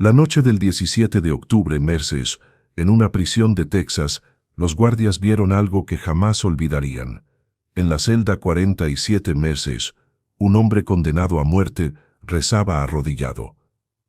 La noche del 17 de octubre, Merces, en una prisión de Texas, los guardias vieron algo que jamás olvidarían. En la celda 47 Merces, un hombre condenado a muerte rezaba arrodillado.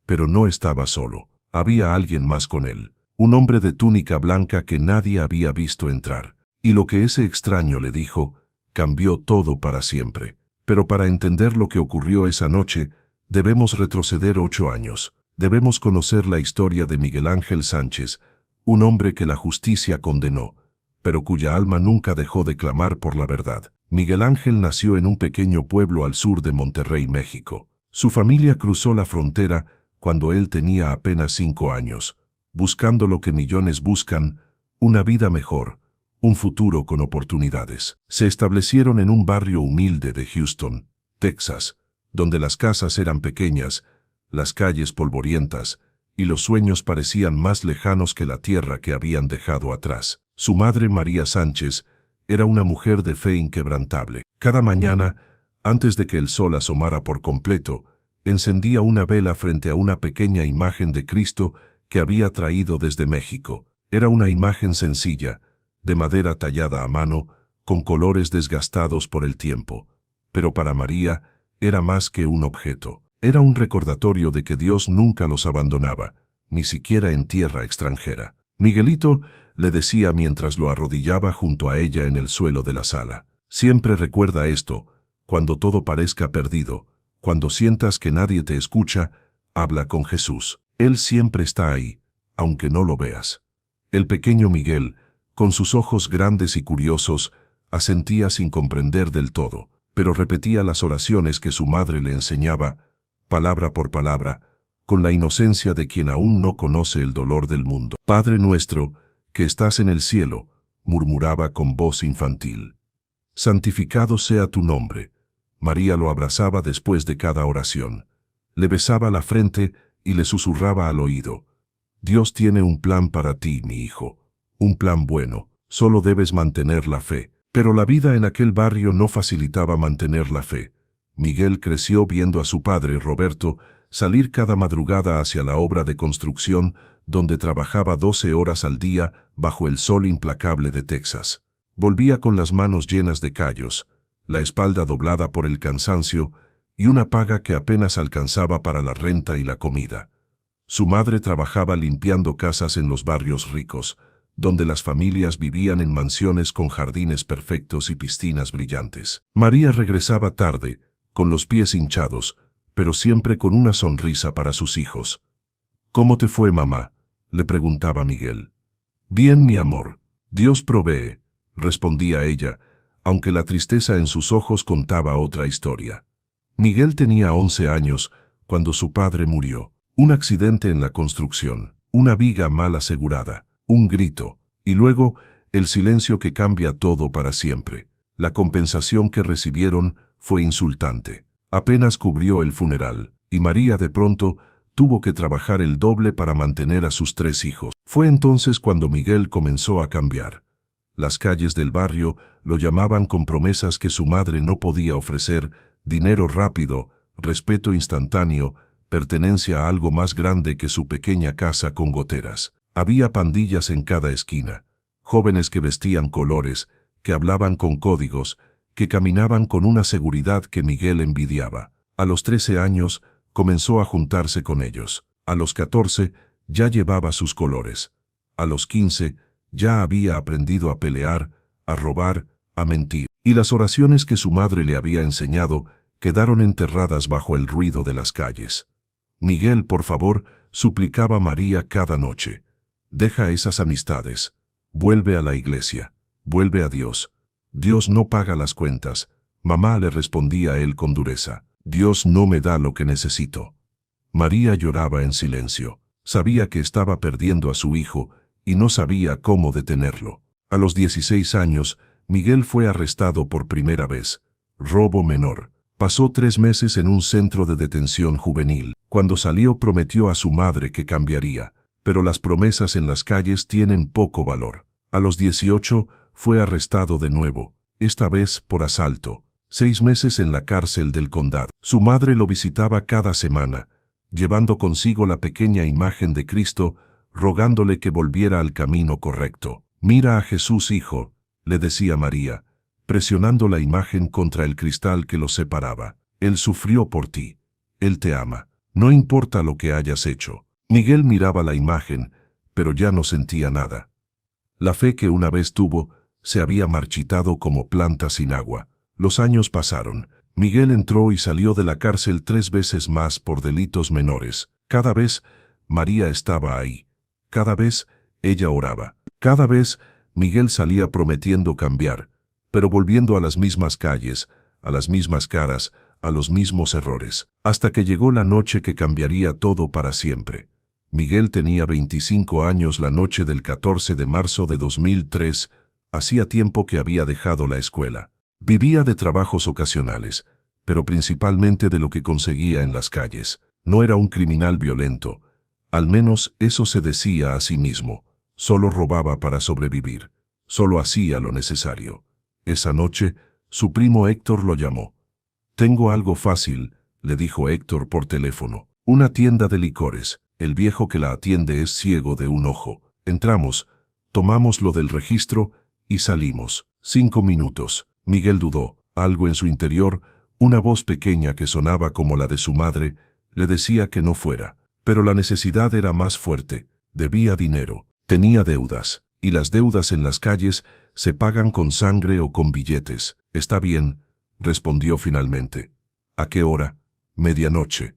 Pero no estaba solo. Había alguien más con él. Un hombre de túnica blanca que nadie había visto entrar. Y lo que ese extraño le dijo, cambió todo para siempre. Pero para entender lo que ocurrió esa noche, debemos retroceder 8 años. Debemos conocer la historia de Miguel Ángel Sánchez, un hombre que la justicia condenó, pero cuya alma nunca dejó de clamar por la verdad. Miguel Ángel nació en un pequeño pueblo al sur de Monterrey, México. Su familia cruzó la frontera cuando él tenía apenas 5 años, buscando lo que millones buscan, una vida mejor, un futuro con oportunidades. Se establecieron en un barrio humilde de Houston, Texas, donde las casas eran pequeñas, las calles polvorientas, y los sueños parecían más lejanos que la tierra que habían dejado atrás. Su madre, María Sánchez, era una mujer de fe inquebrantable. Cada mañana, antes de que el sol asomara por completo, encendía una vela frente a una pequeña imagen de Cristo que había traído desde México. Era una imagen sencilla, de madera tallada a mano, con colores desgastados por el tiempo. Pero para María, era más que un objeto. Era un recordatorio de que Dios nunca los abandonaba, ni siquiera en tierra extranjera. Miguelito, le decía mientras lo arrodillaba junto a ella en el suelo de la sala. Siempre recuerda esto, cuando todo parezca perdido, cuando sientas que nadie te escucha, habla con Jesús. Él siempre está ahí, aunque no lo veas. El pequeño Miguel, con sus ojos grandes y curiosos, asentía sin comprender del todo, pero repetía las oraciones que su madre le enseñaba, palabra por palabra, con la inocencia de quien aún no conoce el dolor del mundo. Padre nuestro, que estás en el cielo, murmuraba con voz infantil. Santificado sea tu nombre. María lo abrazaba después de cada oración. Le besaba la frente y le susurraba al oído. Dios tiene un plan para ti, mi hijo. Un plan bueno. Solo debes mantener la fe. Pero la vida en aquel barrio no facilitaba mantener la fe. Miguel creció viendo a su padre, Roberto, salir cada madrugada hacia la obra de construcción, donde trabajaba 12 horas al día bajo el sol implacable de Texas. Volvía con las manos llenas de callos, la espalda doblada por el cansancio y una paga que apenas alcanzaba para la renta y la comida. Su madre trabajaba limpiando casas en los barrios ricos, donde las familias vivían en mansiones con jardines perfectos y piscinas brillantes. María regresaba tarde, con los pies hinchados, pero siempre con una sonrisa para sus hijos. ¿Cómo te fue, mamá?, le preguntaba Miguel. Bien, mi amor. Dios provee, respondía ella, aunque la tristeza en sus ojos contaba otra historia. Miguel tenía 11 años cuando su padre murió. Un accidente en la construcción, una viga mal asegurada, un grito, y luego el silencio que cambia todo para siempre. La compensación que recibieron fue insultante. Apenas cubrió el funeral, y María de pronto tuvo que trabajar el doble para mantener a sus 3 hijos. Fue entonces cuando Miguel comenzó a cambiar. Las calles del barrio lo llamaban con promesas que su madre no podía ofrecer: dinero rápido, respeto instantáneo, pertenencia a algo más grande que su pequeña casa con goteras. Había pandillas en cada esquina, jóvenes que vestían colores, que hablaban con códigos, que caminaban con una seguridad que Miguel envidiaba. A los 13 años comenzó a juntarse con ellos. A los 14 ya llevaba sus colores. A los 15 ya había aprendido a pelear, a robar, a mentir. Y las oraciones que su madre le había enseñado quedaron enterradas bajo el ruido de las calles. Miguel, por favor, suplicaba María cada noche. Deja esas amistades. Vuelve a la iglesia. Vuelve a Dios. Dios no paga las cuentas. Mamá, le respondía él con dureza. Dios no me da lo que necesito. María lloraba en silencio. Sabía que estaba perdiendo a su hijo y no sabía cómo detenerlo. A los 16 años, Miguel fue arrestado por primera vez. Robo menor. Pasó 3 meses en un centro de detención juvenil. Cuando salió prometió a su madre que cambiaría, pero las promesas en las calles tienen poco valor. A los 18 fue arrestado de nuevo, esta vez por asalto. 6 meses en la cárcel del condado. Su madre lo visitaba cada semana, llevando consigo la pequeña imagen de Cristo, rogándole que volviera al camino correcto. «Mira a Jesús, hijo», le decía María, presionando la imagen contra el cristal que los separaba. «Él sufrió por ti. Él te ama. No importa lo que hayas hecho». Miguel miraba la imagen, pero ya no sentía nada. La fe que una vez tuvo se había marchitado como planta sin agua. Los años pasaron. Miguel entró y salió de la cárcel 3 veces más por delitos menores. Cada vez María estaba ahí. Cada vez ella oraba. Cada vez Miguel salía prometiendo cambiar, pero volviendo a las mismas calles, a las mismas caras, a los mismos errores, hasta que llegó la noche que cambiaría todo para siempre. Miguel tenía 25 años la noche del 14 de marzo de 2003, hacía tiempo que había dejado la escuela. Vivía de trabajos ocasionales, pero principalmente de lo que conseguía en las calles. No era un criminal violento, al menos eso se decía a sí mismo. Solo robaba para sobrevivir, solo hacía lo necesario. Esa noche, su primo Héctor lo llamó. «Tengo algo fácil», le dijo Héctor por teléfono. «Una tienda de licores. El viejo que la atiende es ciego de un ojo. Entramos, tomamos lo del registro y salimos. 5 minutos». Miguel dudó. Algo en su interior, una voz pequeña que sonaba como la de su madre, le decía que no fuera. Pero la necesidad era más fuerte. Debía dinero. Tenía deudas. Y las deudas en las calles se pagan con sangre o con billetes. «Está bien», respondió finalmente. «¿A qué hora?» «Medianoche».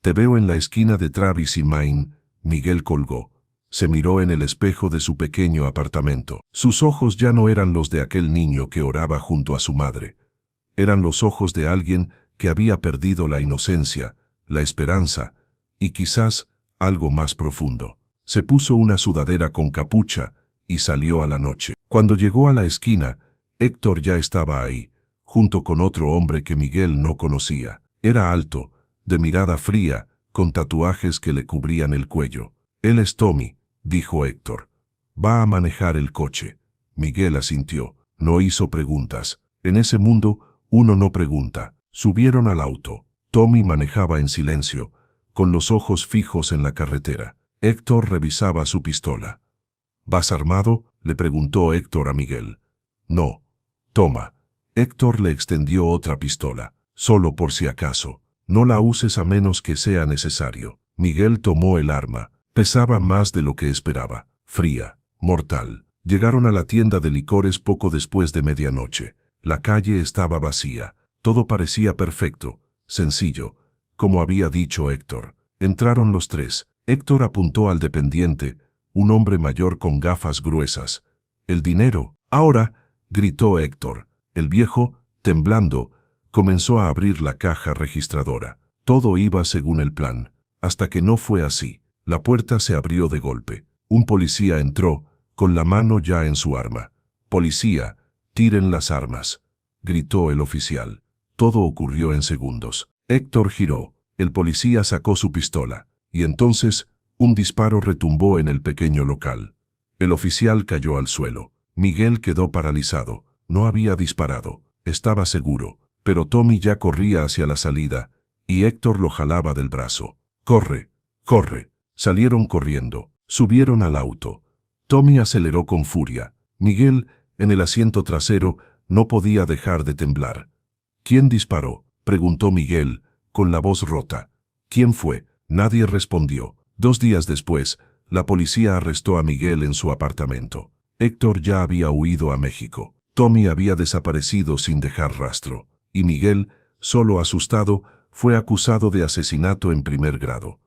«Te veo en la esquina de Travis y Main». Miguel colgó. Se miró en el espejo de su pequeño apartamento. Sus ojos ya no eran los de aquel niño que oraba junto a su madre. Eran los ojos de alguien que había perdido la inocencia, la esperanza y quizás algo más profundo. Se puso una sudadera con capucha y salió a la noche. Cuando llegó a la esquina, Héctor ya estaba ahí, junto con otro hombre que Miguel no conocía. Era alto, de mirada fría, con tatuajes que le cubrían el cuello. «Él es Tommy», dijo Héctor. «Va a manejar el coche». Miguel asintió. No hizo preguntas. En ese mundo, uno no pregunta. Subieron al auto. Tommy manejaba en silencio, con los ojos fijos en la carretera. Héctor revisaba su pistola. «¿Vas armado?», le preguntó Héctor a Miguel. «No». «Toma». Héctor le extendió otra pistola. «Solo por si acaso. No la uses a menos que sea necesario». Miguel tomó el arma. Pesaba más de lo que esperaba. Fría, mortal. Llegaron a la tienda de licores poco después de medianoche. La calle estaba vacía. Todo parecía perfecto, sencillo, como había dicho Héctor. Entraron los tres. Héctor apuntó al dependiente, un hombre mayor con gafas gruesas. «El dinero». «Ahora», gritó Héctor. El viejo, temblando, comenzó a abrir la caja registradora. Todo iba según el plan, hasta que no fue así. La puerta se abrió de golpe. Un policía entró, con la mano ya en su arma. «Policía, tiren las armas», gritó el oficial. Todo ocurrió en segundos. Héctor giró. El policía sacó su pistola. Y entonces, un disparo retumbó en el pequeño local. El oficial cayó al suelo. Miguel quedó paralizado. No había disparado. Estaba seguro. Pero Tommy ya corría hacia la salida, y Héctor lo jalaba del brazo. «¡Corre! ¡Corre!». Salieron corriendo. Subieron al auto. Tommy aceleró con furia. Miguel, en el asiento trasero, no podía dejar de temblar. «¿Quién disparó?», preguntó Miguel, con la voz rota. «¿Quién fue?». Nadie respondió. 2 días después, la policía arrestó a Miguel en su apartamento. Héctor ya había huido a México. Tommy había desaparecido sin dejar rastro. Y Miguel, solo asustado, fue acusado de asesinato en primer grado.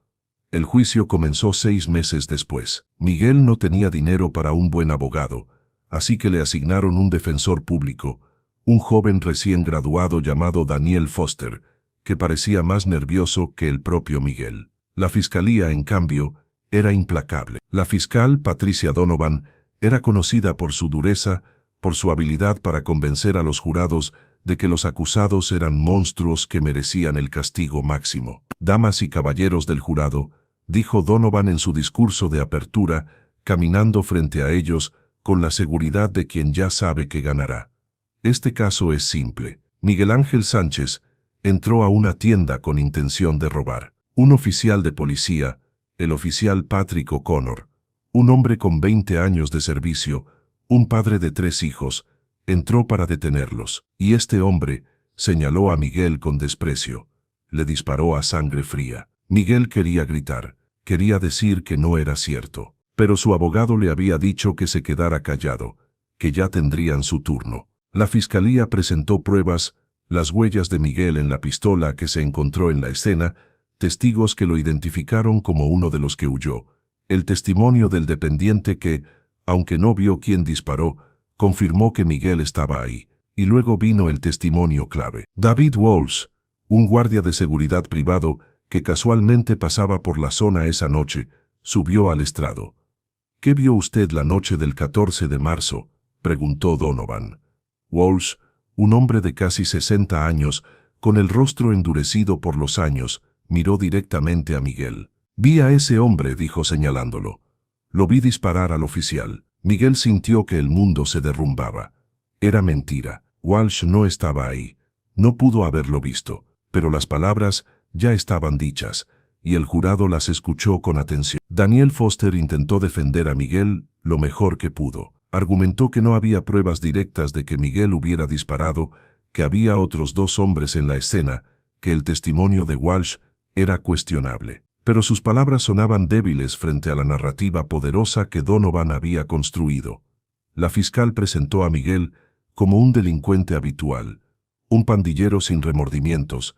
El juicio comenzó 6 meses después. Miguel no tenía dinero para un buen abogado, así que le asignaron un defensor público, un joven recién graduado llamado Daniel Foster, que parecía más nervioso que el propio Miguel. La fiscalía, en cambio, era implacable. La fiscal, Patricia Donovan, era conocida por su dureza, por su habilidad para convencer a los jurados de que los acusados eran monstruos que merecían el castigo máximo. «Damas y caballeros del jurado», dijo Donovan en su discurso de apertura, caminando frente a ellos con la seguridad de quien ya sabe que ganará. «Este caso es simple. Miguel Ángel Sánchez entró a una tienda con intención de robar. Un oficial de policía, el oficial Patrick O'Connor, un hombre con 20 años de servicio, un padre de 3 hijos, entró para detenerlos, y este hombre señaló a Miguel con desprecio. Le disparó a sangre fría. Miguel quería gritar, quería decir que no era cierto, pero su abogado le había dicho que se quedara callado, que ya tendrían su turno. La fiscalía presentó pruebas, las huellas de Miguel en la pistola que se encontró en la escena, testigos que lo identificaron como uno de los que huyó, el testimonio del dependiente que, aunque no vio quién disparó, confirmó que Miguel estaba ahí, y luego vino el testimonio clave. David Walsh, un guardia de seguridad privado que casualmente pasaba por la zona esa noche, subió al estrado. ¿Qué vio usted la noche del 14 de marzo?, preguntó Donovan. Walsh, un hombre de casi 60 años, con el rostro endurecido por los años, miró directamente a Miguel. Vi a ese hombre, dijo señalándolo. Lo vi disparar al oficial. Miguel sintió que el mundo se derrumbaba. Era mentira. Walsh no estaba ahí. No pudo haberlo visto, pero las palabras ya estaban dichas, y el jurado las escuchó con atención. Daniel Foster intentó defender a Miguel lo mejor que pudo. Argumentó que no había pruebas directas de que Miguel hubiera disparado, que había otros 2 hombres en la escena, que el testimonio de Walsh era cuestionable. Pero sus palabras sonaban débiles frente a la narrativa poderosa que Donovan había construido. La fiscal presentó a Miguel como un delincuente habitual, un pandillero sin remordimientos,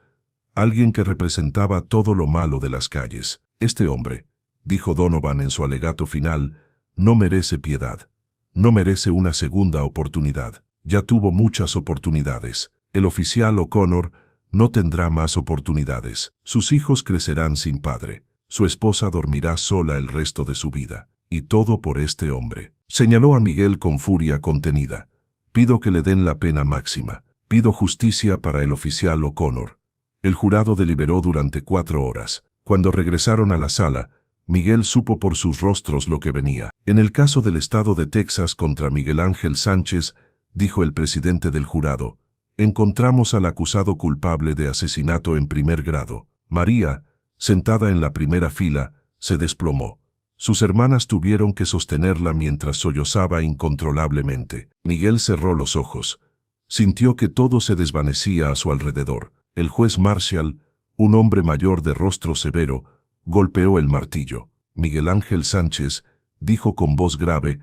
alguien que representaba todo lo malo de las calles. Este hombre, dijo Donovan en su alegato final, no merece piedad. No merece una segunda oportunidad. Ya tuvo muchas oportunidades. El oficial O'Connor no tendrá más oportunidades. Sus hijos crecerán sin padre. Su esposa dormirá sola el resto de su vida. Y todo por este hombre. Señaló a Miguel con furia contenida. Pido que le den la pena máxima. Pido justicia para el oficial O'Connor. El jurado deliberó durante 4 horas. Cuando regresaron a la sala, Miguel supo por sus rostros lo que venía. En el caso del estado de Texas contra Miguel Ángel Sánchez, dijo el presidente del jurado, encontramos al acusado culpable de asesinato en primer grado. María, sentada en la primera fila, se desplomó. Sus hermanas tuvieron que sostenerla mientras sollozaba incontrolablemente. Miguel cerró los ojos. Sintió que todo se desvanecía a su alrededor. El juez Marshall, un hombre mayor de rostro severo, golpeó el martillo. Miguel Ángel Sánchez, dijo con voz grave,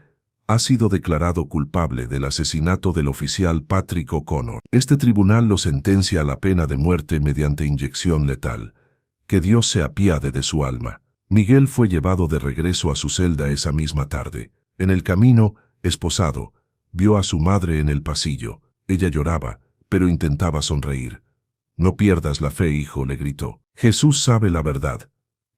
ha sido declarado culpable del asesinato del oficial Patrick O'Connor. Este tribunal lo sentencia a la pena de muerte mediante inyección letal. Que Dios se apiade de su alma. Miguel fue llevado de regreso a su celda esa misma tarde. En el camino, esposado, vio a su madre en el pasillo. Ella lloraba, pero intentaba sonreír. No pierdas la fe, hijo, le gritó. Jesús sabe la verdad.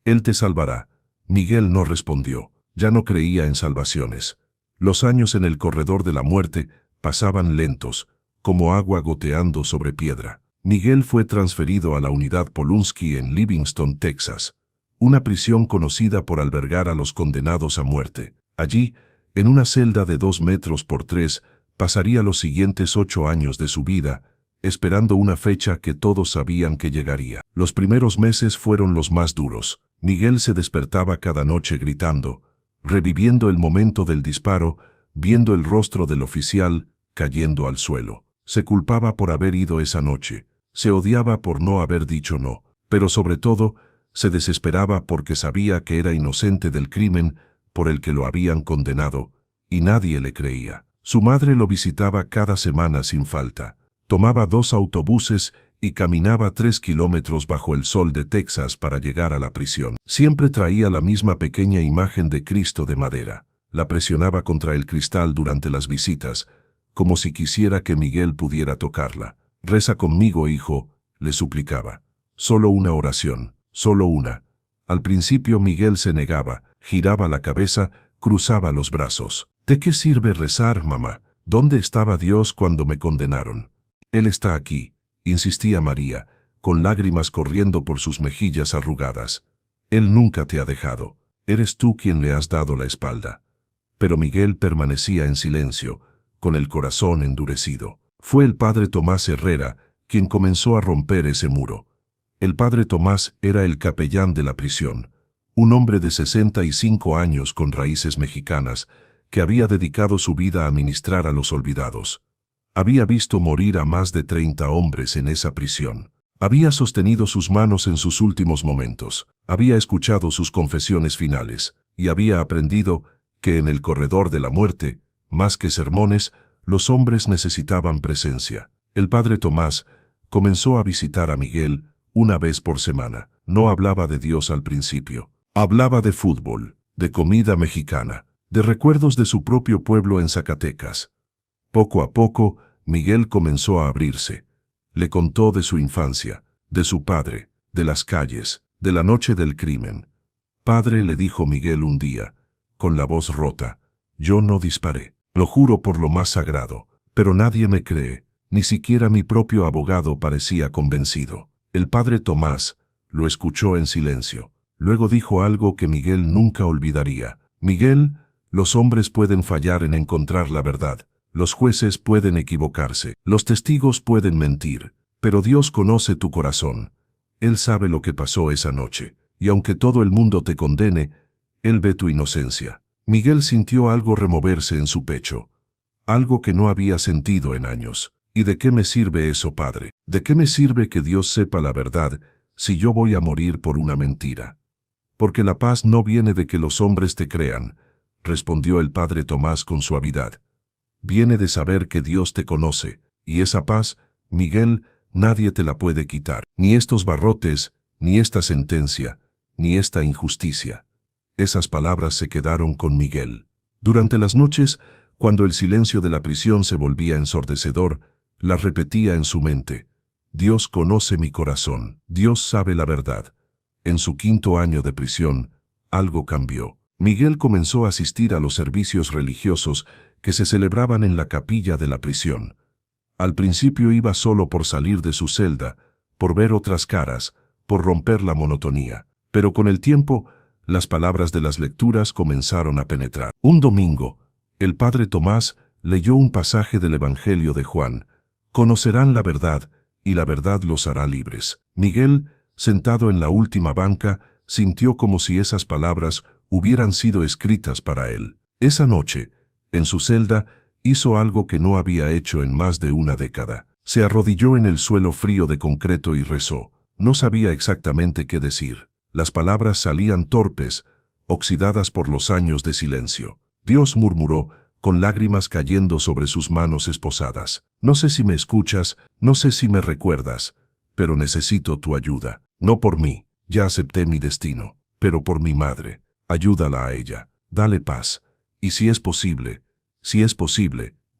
Él te salvará. Miguel no respondió. Ya no creía en salvaciones. Los años en el corredor de la muerte pasaban lentos, como agua goteando sobre piedra. Miguel fue transferido a la unidad Polunsky en Livingston, Texas, una prisión conocida por albergar a los condenados a muerte. Allí, en una celda de 2 metros por 3, pasaría los siguientes 8 años de su vida, esperando una fecha que todos sabían que llegaría. Los primeros meses fueron los más duros. Miguel se despertaba cada noche gritando, reviviendo el momento del disparo, viendo el rostro del oficial cayendo al suelo. Se culpaba por haber ido esa noche, se odiaba por no haber dicho no, pero sobre todo, se desesperaba porque sabía que era inocente del crimen por el que lo habían condenado, y nadie le creía. Su madre lo visitaba cada semana sin falta. Tomaba 2 autobuses y caminaba 3 kilómetros bajo el sol de Texas para llegar a la prisión. Siempre traía la misma pequeña imagen de Cristo de madera. La presionaba contra el cristal durante las visitas, como si quisiera que Miguel pudiera tocarla. Reza conmigo, hijo, le suplicaba. Solo una oración, solo una. Al principio Miguel se negaba, giraba la cabeza, cruzaba los brazos. ¿De qué sirve rezar, mamá? ¿Dónde estaba Dios cuando me condenaron? Él está aquí, insistía María, con lágrimas corriendo por sus mejillas arrugadas. Él nunca te ha dejado. Eres tú quien le has dado la espalda. Pero Miguel permanecía en silencio, con el corazón endurecido. Fue el padre Tomás Herrera quien comenzó a romper ese muro. El padre Tomás era el capellán de la prisión, un hombre de 65 años con raíces mexicanas, que había dedicado su vida a ministrar a los olvidados. Había visto morir a más de 30 hombres en esa prisión. Había sostenido sus manos en sus últimos momentos, había escuchado sus confesiones finales, y había aprendido que en el corredor de la muerte, más que sermones, los hombres necesitaban presencia. El padre Tomás comenzó a visitar a Miguel una vez por semana. No hablaba de Dios al principio. Hablaba de fútbol, de comida mexicana, de recuerdos de su propio pueblo en Zacatecas. Poco a poco, Miguel comenzó a abrirse. Le contó de su infancia, de su padre, de las calles, de la noche del crimen. Padre, le dijo Miguel un día, con la voz rota, yo no disparé. Lo juro por lo más sagrado, pero nadie me cree, ni siquiera mi propio abogado parecía convencido. El padre Tomás lo escuchó en silencio. Luego dijo algo que Miguel nunca olvidaría. Miguel, los hombres pueden fallar en encontrar la verdad. Los jueces pueden equivocarse, los testigos pueden mentir, pero Dios conoce tu corazón. Él sabe lo que pasó esa noche, y aunque todo el mundo te condene, Él ve tu inocencia. Miguel sintió algo removerse en su pecho, algo que no había sentido en años. ¿Y de qué me sirve eso, padre? ¿De qué me sirve que Dios sepa la verdad si yo voy a morir por una mentira? Porque la paz no viene de que los hombres te crean, respondió el padre Tomás con suavidad. Viene de saber que Dios te conoce, y esa paz, Miguel, nadie te la puede quitar. Ni estos barrotes, ni esta sentencia, ni esta injusticia. Esas palabras se quedaron con Miguel. Durante las noches, cuando el silencio de la prisión se volvía ensordecedor, las repetía en su mente. Dios conoce mi corazón, Dios sabe la verdad. En su 5º año de prisión, algo cambió. Miguel comenzó a asistir a los servicios religiosos que se celebraban en la capilla de la prisión. Al principio iba solo por salir de su celda, por ver otras caras, por romper la monotonía. Pero con el tiempo, las palabras de las lecturas comenzaron a penetrar. Un domingo, el padre Tomás leyó un pasaje del Evangelio de Juan. Conocerán la verdad, y la verdad los hará libres. Miguel, sentado en la última banca, sintió como si esas palabras hubieran sido escritas para él. Esa noche, en su celda, hizo algo que no había hecho en más de una década. Se arrodilló en el suelo frío de concreto y rezó. No sabía exactamente qué decir. Las palabras salían torpes, oxidadas por los años de silencio. Dios, murmuró, con lágrimas cayendo sobre sus manos esposadas. No sé si me escuchas, no sé si me recuerdas, pero necesito tu ayuda. No por mí, ya acepté mi destino, pero por mi madre. Ayúdala a ella, dale paz. Y si es posible,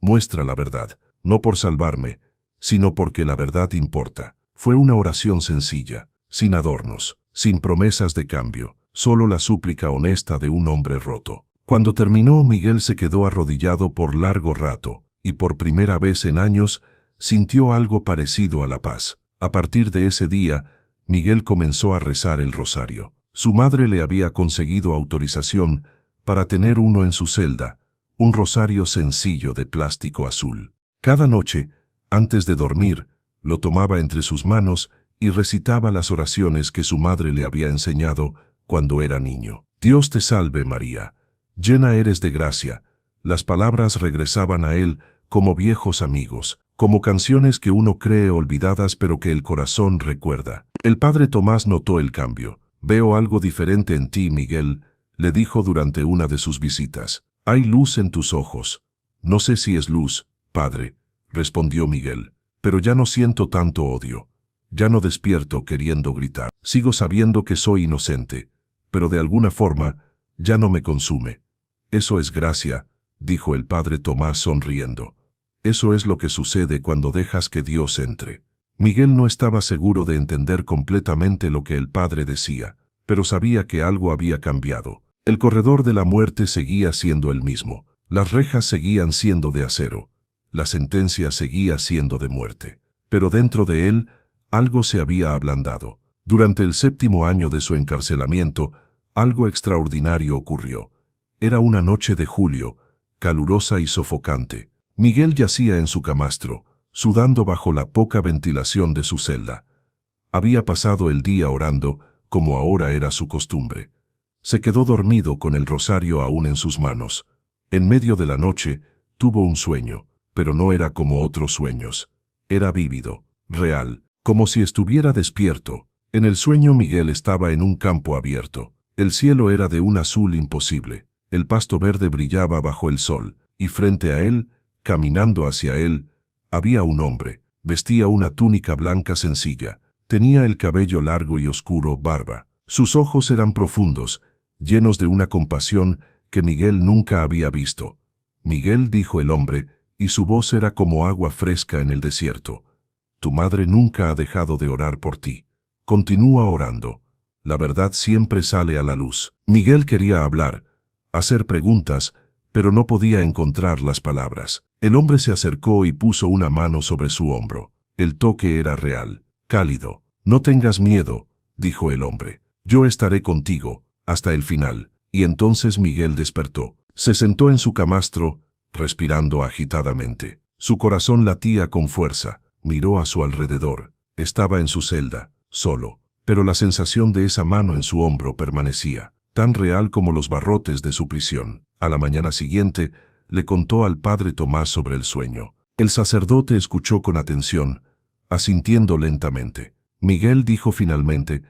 muestra la verdad, no por salvarme, sino porque la verdad importa. Fue una oración sencilla, sin adornos, sin promesas de cambio, solo la súplica honesta de un hombre roto. Cuando terminó, Miguel se quedó arrodillado por largo rato, y por primera vez en años, sintió algo parecido a la paz. A partir de ese día, Miguel comenzó a rezar el rosario. Su madre le había conseguido autorización para tener uno en su celda, un rosario sencillo de plástico azul. Cada noche, antes de dormir, lo tomaba entre sus manos y recitaba las oraciones que su madre le había enseñado cuando era niño. Dios te salve María, llena eres de gracia. Las palabras regresaban a él como viejos amigos, como canciones que uno cree olvidadas pero que el corazón recuerda. El padre Tomás notó el cambio. Veo algo diferente en ti, Miguel, le dijo durante una de sus visitas. Hay luz en tus ojos. No sé si es luz, padre, respondió Miguel, pero ya no siento tanto odio. Ya no despierto queriendo gritar. Sigo sabiendo que soy inocente, pero de alguna forma ya no me consume. Eso es gracia, dijo el padre Tomás sonriendo. Eso es lo que sucede cuando dejas que Dios entre. Miguel no estaba seguro de entender completamente lo que el padre decía, pero sabía que algo había cambiado. El corredor de la muerte seguía siendo el mismo. Las rejas seguían siendo de acero. La sentencia seguía siendo de muerte. Pero dentro de él, algo se había ablandado. Durante el 7º año de su encarcelamiento, algo extraordinario ocurrió. Era una noche de julio, calurosa y sofocante. Miguel yacía en su camastro, sudando bajo la poca ventilación de su celda. Había pasado el día orando, como ahora era su costumbre. Se quedó dormido con el rosario aún en sus manos. En medio de la noche, tuvo un sueño, pero no era como otros sueños. Era vívido, real, como si estuviera despierto. En el sueño Miguel estaba en un campo abierto. El cielo era de un azul imposible. El pasto verde brillaba bajo el sol, y frente a él, caminando hacia él, había un hombre. Vestía una túnica blanca sencilla. Tenía el cabello largo y oscuro, barba. Sus ojos eran profundos, llenos de una compasión que Miguel nunca había visto. Miguel, dijo el hombre, y su voz era como agua fresca en el desierto. Tu madre nunca ha dejado de orar por ti. Continúa orando. La verdad siempre sale a la luz. Miguel quería hablar, hacer preguntas, pero no podía encontrar las palabras. El hombre se acercó y puso una mano sobre su hombro. El toque era real, cálido. No tengas miedo, dijo el hombre. Yo estaré contigo, hasta el final. Y entonces Miguel despertó. Se sentó en su camastro, respirando agitadamente. Su corazón latía con fuerza. Miró a su alrededor. Estaba en su celda, solo. Pero la sensación de esa mano en su hombro permanecía, tan real como los barrotes de su prisión. A la mañana siguiente, le contó al padre Tomás sobre el sueño. El sacerdote escuchó con atención, asintiendo lentamente. Miguel dijo finalmente,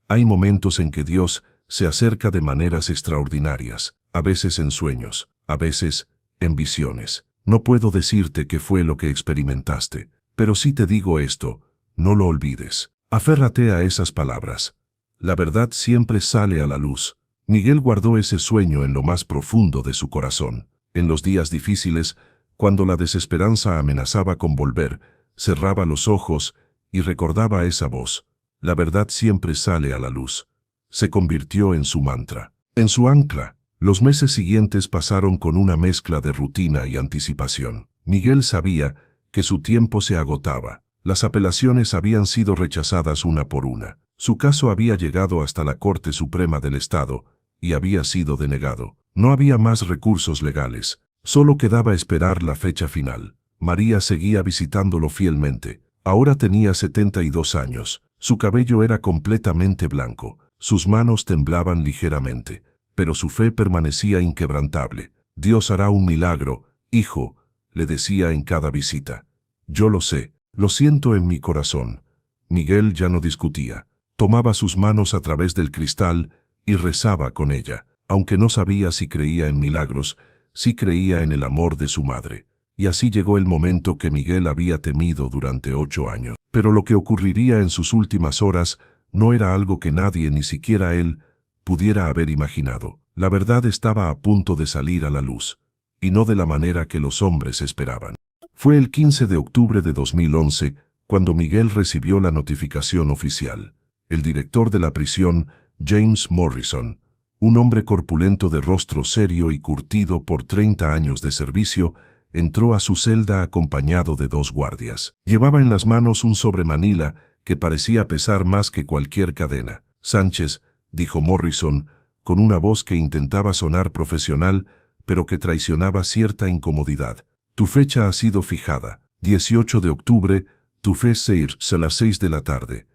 hay momentos en que Dios se acerca de maneras extraordinarias, a veces en sueños, a veces en visiones. No puedo decirte qué fue lo que experimentaste, pero sí te digo esto, no lo olvides. Aférrate a esas palabras. La verdad siempre sale a la luz. Miguel guardó ese sueño en lo más profundo de su corazón. En los días difíciles, cuando la desesperanza amenazaba con volver, cerraba los ojos y recordaba esa voz. La verdad siempre sale a la luz. Se convirtió en su mantra, en su ancla. Los meses siguientes pasaron con una mezcla de rutina y anticipación. Miguel sabía que su tiempo se agotaba. Las apelaciones habían sido rechazadas una por una. Su caso había llegado hasta la Corte Suprema del Estado y había sido denegado. No había más recursos legales. Solo quedaba esperar la fecha final. María seguía visitándolo fielmente. Ahora tenía 72 años. Su cabello era completamente blanco. Sus manos temblaban ligeramente, pero su fe permanecía inquebrantable. Dios hará un milagro, hijo, le decía en cada visita. Yo lo sé, lo siento en mi corazón. Miguel ya no discutía. Tomaba sus manos a través del cristal y rezaba con ella. Aunque no sabía si creía en milagros, sí creía en el amor de su madre. Y así llegó el momento que Miguel había temido durante 8 años. Pero lo que ocurriría en sus últimas horas no era algo que nadie, ni siquiera él, pudiera haber imaginado. La verdad estaba a punto de salir a la luz, y no de la manera que los hombres esperaban. Fue el 15 de octubre de 2011 cuando Miguel recibió la notificación oficial. El director de la prisión, James Morrison, un hombre corpulento de rostro serio y curtido por 30 años de servicio, entró a su celda acompañado de 2 guardias. Llevaba en las manos un sobremanila que parecía pesar más que cualquier cadena. Sánchez, dijo Morrison, con una voz que intentaba sonar profesional, pero que traicionaba cierta incomodidad. Tu fecha ha sido fijada. 18 de octubre, tu fe a las 6 de la tarde.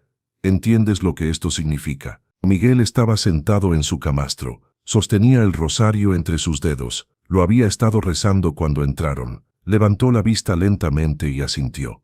¿Entiendes lo que esto significa? Miguel estaba sentado en su camastro. Sostenía el rosario entre sus dedos. Lo había estado rezando cuando entraron. Levantó la vista lentamente y asintió.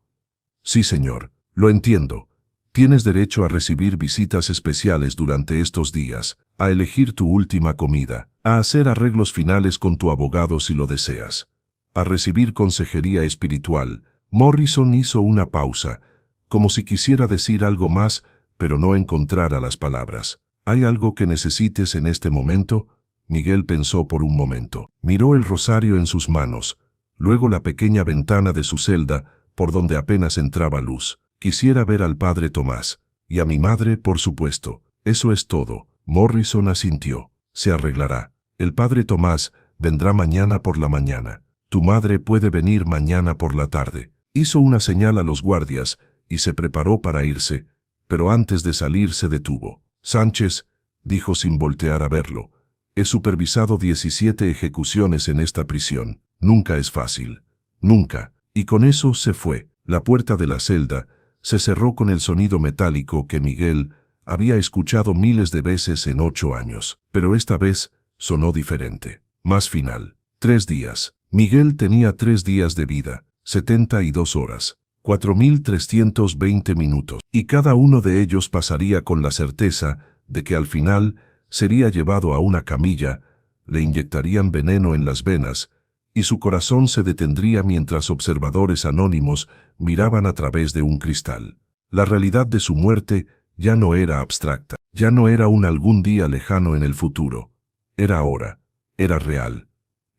Sí, señor, lo entiendo. Tienes derecho a recibir visitas especiales durante estos días, a elegir tu última comida, a hacer arreglos finales con tu abogado si lo deseas, a recibir consejería espiritual. Morrison hizo una pausa, como si quisiera decir algo más, pero no encontrara las palabras. ¿Hay algo que necesites en este momento? Miguel pensó por un momento. Miró el rosario en sus manos, luego la pequeña ventana de su celda, por donde apenas entraba luz. Quisiera ver al padre Tomás, y a mi madre, por supuesto. Eso es todo. Morrison asintió. Se arreglará. El padre Tomás vendrá mañana por la mañana. Tu madre puede venir mañana por la tarde. Hizo una señal a los guardias y se preparó para irse, pero antes de salir se detuvo. Sánchez, dijo sin voltear a verlo, he supervisado 17 ejecuciones en esta prisión. Nunca es fácil. Nunca. Y con eso se fue. La puerta de la celda se cerró con el sonido metálico que Miguel había escuchado miles de veces en 8 años. Pero esta vez sonó diferente, más final. 3 días. Miguel tenía 3 días de vida, 72 horas, 4.320 minutos, y cada uno de ellos pasaría con la certeza de que al final sería llevado a una camilla, le inyectarían veneno en las venas, y su corazón se detendría mientras observadores anónimos miraban a través de un cristal. La realidad de su muerte ya no era abstracta, ya no era un algún día lejano en el futuro. Era ahora, era real,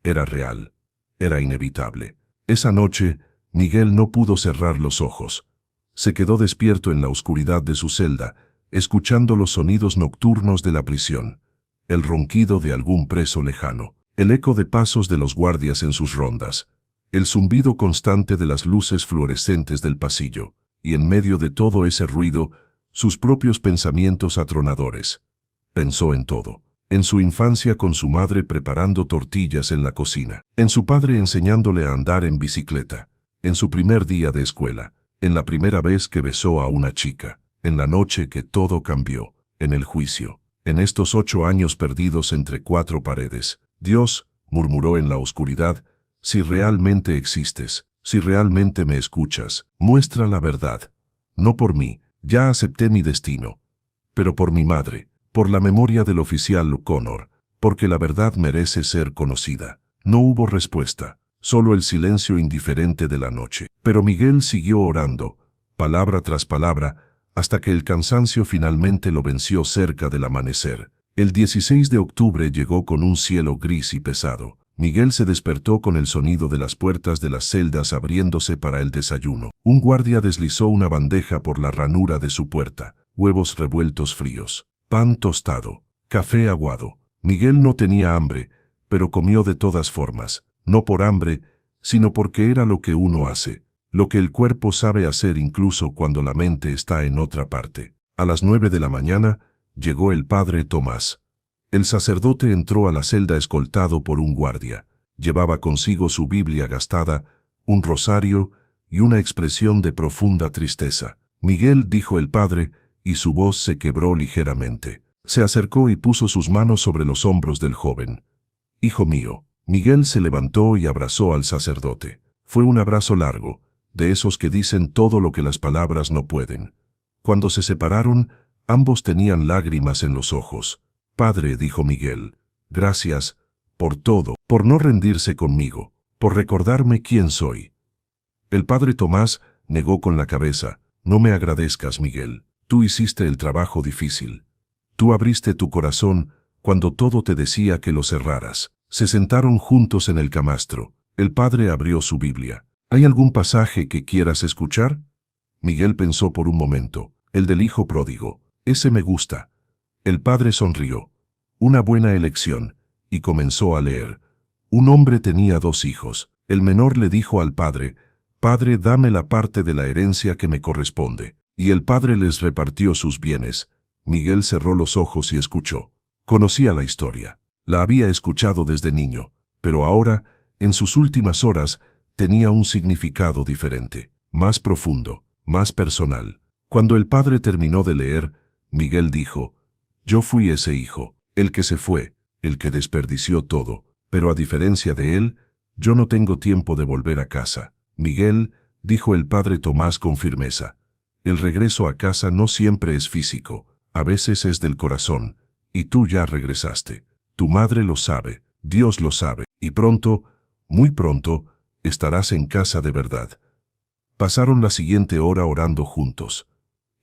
era real, era inevitable. Esa noche, Miguel no pudo cerrar los ojos. Se quedó despierto en la oscuridad de su celda, escuchando los sonidos nocturnos de la prisión, el ronquido de algún preso lejano, el eco de pasos de los guardias en sus rondas, el zumbido constante de las luces fluorescentes del pasillo, y en medio de todo ese ruido, sus propios pensamientos atronadores. Pensó en todo. En su infancia con su madre preparando tortillas en la cocina, en su padre enseñándole a andar en bicicleta, en su primer día de escuela, en la primera vez que besó a una chica, en la noche que todo cambió, en el juicio, en estos 8 años perdidos entre 4 paredes. Dios, murmuró en la oscuridad, si realmente existes, si realmente me escuchas, muestra la verdad. No por mí, ya acepté mi destino, pero por mi madre, por la memoria del oficial O'Connor, porque la verdad merece ser conocida. No hubo respuesta, solo el silencio indiferente de la noche. Pero Miguel siguió orando, palabra tras palabra, hasta que el cansancio finalmente lo venció cerca del amanecer. El 16 de octubre llegó con un cielo gris y pesado. Miguel se despertó con el sonido de las puertas de las celdas abriéndose para el desayuno. Un guardia deslizó una bandeja por la ranura de su puerta, huevos revueltos fríos, pan tostado, café aguado. Miguel no tenía hambre, pero comió de todas formas, no por hambre, sino porque era lo que uno hace, lo que el cuerpo sabe hacer incluso cuando la mente está en otra parte. A las 9 de la mañana, llegó el padre Tomás. El sacerdote entró a la celda escoltado por un guardia. Llevaba consigo su Biblia gastada, un rosario y una expresión de profunda tristeza. Miguel, dijo el padre, y su voz se quebró ligeramente. Se acercó y puso sus manos sobre los hombros del joven. Hijo mío. Miguel se levantó y abrazó al sacerdote. Fue un abrazo largo, de esos que dicen todo lo que las palabras no pueden. Cuando se separaron, ambos tenían lágrimas en los ojos. Padre, dijo Miguel, gracias por todo, por no rendirse conmigo, por recordarme quién soy. El padre Tomás negó con la cabeza. No me agradezcas, Miguel. Tú hiciste el trabajo difícil. Tú abriste tu corazón cuando todo te decía que lo cerraras. Se sentaron juntos en el camastro. El padre abrió su Biblia. ¿Hay algún pasaje que quieras escuchar? Miguel pensó por un momento. El del hijo pródigo. Ese me gusta. El padre sonrió. Una buena elección. Y comenzó a leer. Un hombre tenía 2 hijos. El menor le dijo al padre, «Padre, dame la parte de la herencia que me corresponde». Y el padre les repartió sus bienes. Miguel cerró los ojos y escuchó. Conocía la historia. La había escuchado desde niño, pero ahora, en sus últimas horas, tenía un significado diferente, más profundo, más personal. Cuando el padre terminó de leer, Miguel dijo, «Yo fui ese hijo, el que se fue, el que desperdició todo, pero a diferencia de él, yo no tengo tiempo de volver a casa». Miguel, dijo el padre Tomás con firmeza, el regreso a casa no siempre es físico, a veces es del corazón, y tú ya regresaste. Tu madre lo sabe, Dios lo sabe, y pronto, muy pronto, estarás en casa de verdad. Pasaron la siguiente hora orando juntos.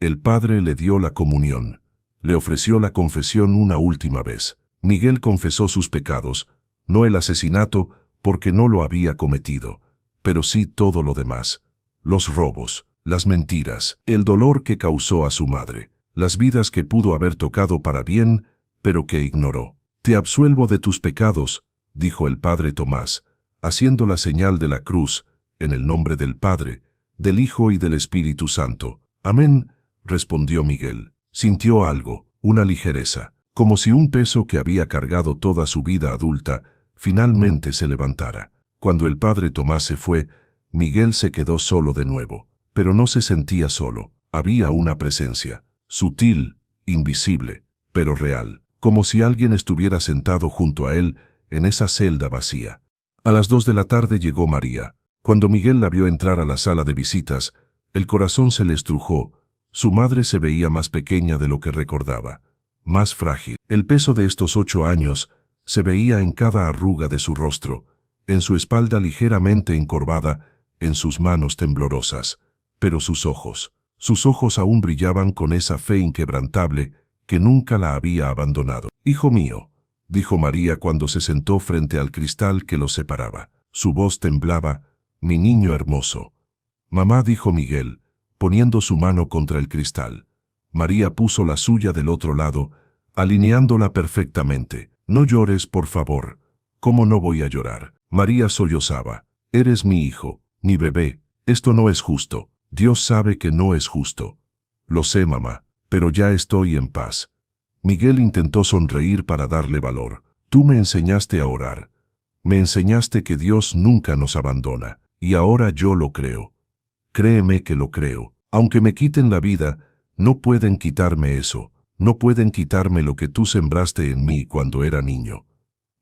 El padre le dio la comunión, le ofreció la confesión una última vez. Miguel confesó sus pecados, no el asesinato, porque no lo había cometido, pero sí todo lo demás, los robos, las mentiras, el dolor que causó a su madre, las vidas que pudo haber tocado para bien, pero que ignoró. Te absuelvo de tus pecados, dijo el padre Tomás, haciendo la señal de la cruz, en el nombre del Padre, del Hijo y del Espíritu Santo. Amén, respondió Miguel. Sintió algo, una ligereza, como si un peso que había cargado toda su vida adulta, finalmente se levantara. Cuando el padre Tomás se fue, Miguel se quedó solo de nuevo. Pero no se sentía solo. Había una presencia, sutil, invisible, pero real, como si alguien estuviera sentado junto a él en esa celda vacía. A las 2 de la tarde llegó María. Cuando Miguel la vio entrar a la sala de visitas, el corazón se le estrujó. Su madre se veía más pequeña de lo que recordaba, más frágil. El peso de estos 8 años se veía en cada arruga de su rostro, en su espalda ligeramente encorvada, en sus manos temblorosas. Pero sus ojos aún brillaban con esa fe inquebrantable que nunca la había abandonado. «Hijo mío», dijo María cuando se sentó frente al cristal que los separaba. Su voz temblaba. «Mi niño hermoso». «Mamá», dijo Miguel, poniendo su mano contra el cristal. María puso la suya del otro lado, alineándola perfectamente. «No llores, por favor». «¿Cómo no voy a llorar?». María sollozaba. «Eres mi hijo, mi bebé. Esto no es justo. Dios sabe que no es justo». «Lo sé, mamá, pero ya estoy en paz». Miguel intentó sonreír para darle valor. «Tú me enseñaste a orar. Me enseñaste que Dios nunca nos abandona. Y ahora yo lo creo. Créeme que lo creo. Aunque me quiten la vida, no pueden quitarme eso. No pueden quitarme lo que tú sembraste en mí cuando era niño».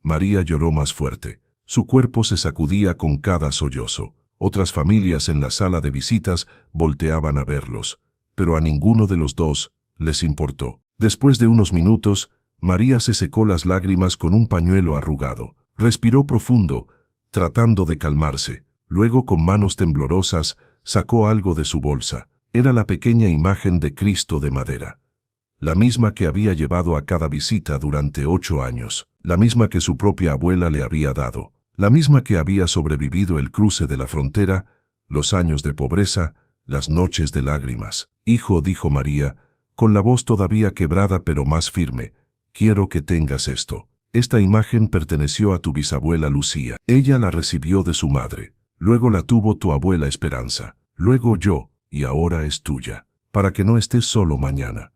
María lloró más fuerte. Su cuerpo se sacudía con cada sollozo. Otras familias en la sala de visitas volteaban a verlos, pero a ninguno de los dos les importó. Después de unos minutos, María se secó las lágrimas con un pañuelo arrugado. Respiró profundo, tratando de calmarse. Luego, con manos temblorosas, sacó algo de su bolsa. Era la pequeña imagen de Cristo de madera. La misma que había llevado a cada visita durante 8 años. La misma que su propia abuela le había dado. La misma que había sobrevivido el cruce de la frontera, los años de pobreza, las noches de lágrimas. «Hijo», dijo María, con la voz todavía quebrada pero más firme, «quiero que tengas esto. Esta imagen perteneció a tu bisabuela Lucía. Ella la recibió de su madre. Luego la tuvo tu abuela Esperanza. Luego yo, y ahora es tuya. Para que no estés solo mañana.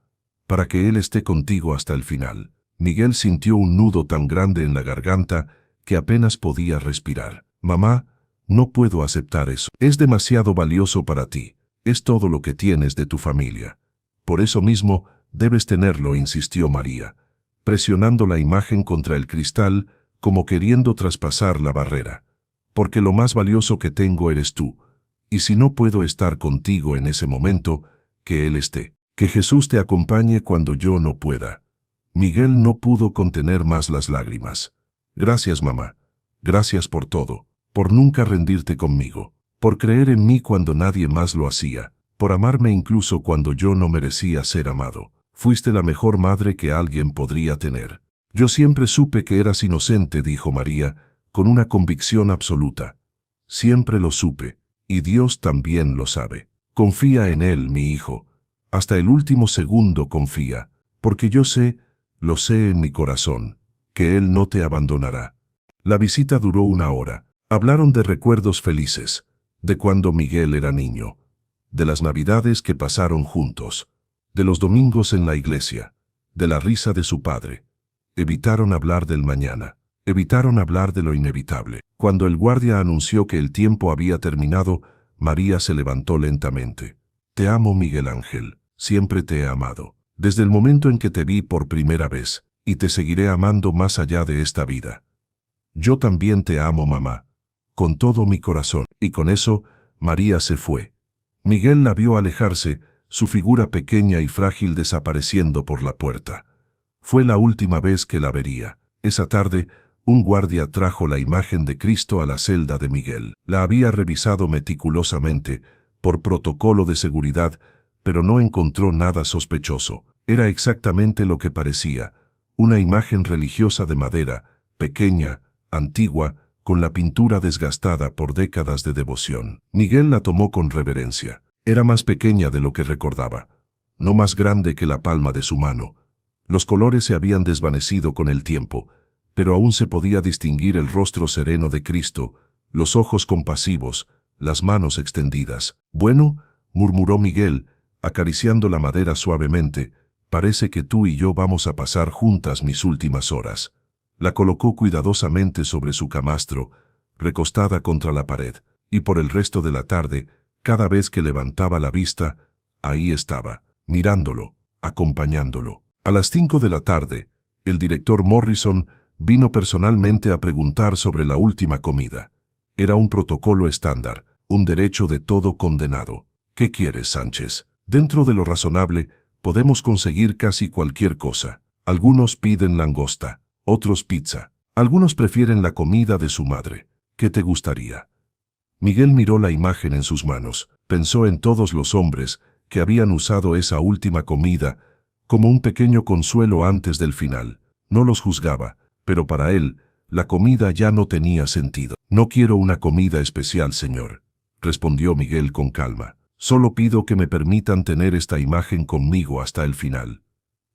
Para que Él esté contigo hasta el final». Miguel sintió un nudo tan grande en la garganta que apenas podía respirar. «Mamá, no puedo aceptar eso. Es demasiado valioso para ti. Es todo lo que tienes de tu familia. Por eso mismo, debes tenerlo», insistió María, presionando la imagen contra el cristal como queriendo traspasar la barrera. «Porque lo más valioso que tengo eres tú. Y si no puedo estar contigo en ese momento, que Él esté. Que Jesús te acompañe cuando yo no pueda». Miguel no pudo contener más las lágrimas. «Gracias, mamá. Gracias por todo. Por nunca rendirte conmigo. Por creer en mí cuando nadie más lo hacía. Por amarme incluso cuando yo no merecía ser amado. Fuiste la mejor madre que alguien podría tener». «Yo siempre supe que eras inocente», dijo María, con una convicción absoluta. «Siempre lo supe, y Dios también lo sabe. Confía en Él, mi hijo. Hasta el último segundo confía, porque yo sé, lo sé en mi corazón, que Él no te abandonará». La visita duró 1 hora. Hablaron de recuerdos felices, de cuando Miguel era niño, de las navidades que pasaron juntos, de los domingos en la iglesia, de la risa de su padre. Evitaron hablar del mañana, evitaron hablar de lo inevitable. Cuando el guardia anunció que el tiempo había terminado, María se levantó lentamente. «Te amo, Miguel Ángel, siempre te he amado. Desde el momento en que te vi por primera vez, y te seguiré amando más allá de esta vida». «Yo también te amo, mamá, con todo mi corazón». Y con eso, María se fue. Miguel la vio alejarse, su figura pequeña y frágil desapareciendo por la puerta. Fue la última vez que la vería. Esa tarde, un guardia trajo la imagen de Cristo a la celda de Miguel. La había revisado meticulosamente, por protocolo de seguridad, pero no encontró nada sospechoso. Era exactamente lo que parecía, una imagen religiosa de madera, pequeña, antigua, con la pintura desgastada por décadas de devoción. Miguel la tomó con reverencia. Era más pequeña de lo que recordaba, no más grande que la palma de su mano. Los colores se habían desvanecido con el tiempo, pero aún se podía distinguir el rostro sereno de Cristo, los ojos compasivos, las manos extendidas. «Bueno», murmuró Miguel, acariciando la madera suavemente, «parece que tú y yo vamos a pasar juntas mis últimas horas». La colocó cuidadosamente sobre su camastro, recostada contra la pared, y por el resto de la tarde, cada vez que levantaba la vista, ahí estaba, mirándolo, acompañándolo. A las 5 de la tarde, el director Morrison vino personalmente a preguntar sobre la última comida. Era un protocolo estándar, un derecho de todo condenado. ¿Qué quieres, Sánchez? Dentro de lo razonable, podemos conseguir casi cualquier cosa. Algunos piden langosta, otros pizza. Algunos prefieren la comida de su madre. ¿Qué te gustaría? Miguel miró la imagen en sus manos, pensó en todos los hombres que habían usado esa última comida como un pequeño consuelo antes del final. No los juzgaba, pero para él, la comida ya no tenía sentido. No quiero una comida especial, señor, respondió Miguel con calma. Solo pido que me permitan tener esta imagen conmigo hasta el final.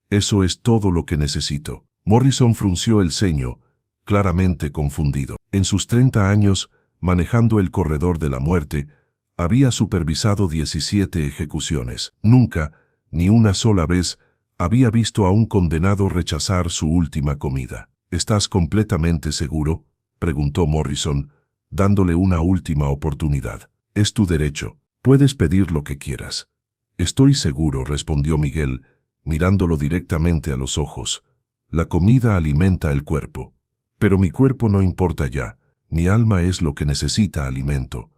Eso es todo lo que necesito. Morrison frunció el ceño, claramente confundido. En sus 30 años, manejando el corredor de la muerte, había supervisado 17 ejecuciones. Nunca, ni una sola vez, había visto a un condenado rechazar su última comida. ¿Estás completamente seguro?, preguntó Morrison, dándole una última oportunidad. Es tu derecho. Puedes pedir lo que quieras. Estoy seguro, respondió Miguel, mirándolo directamente a los ojos. La comida alimenta el cuerpo. Pero mi cuerpo no importa ya. Mi alma es lo que necesita alimento.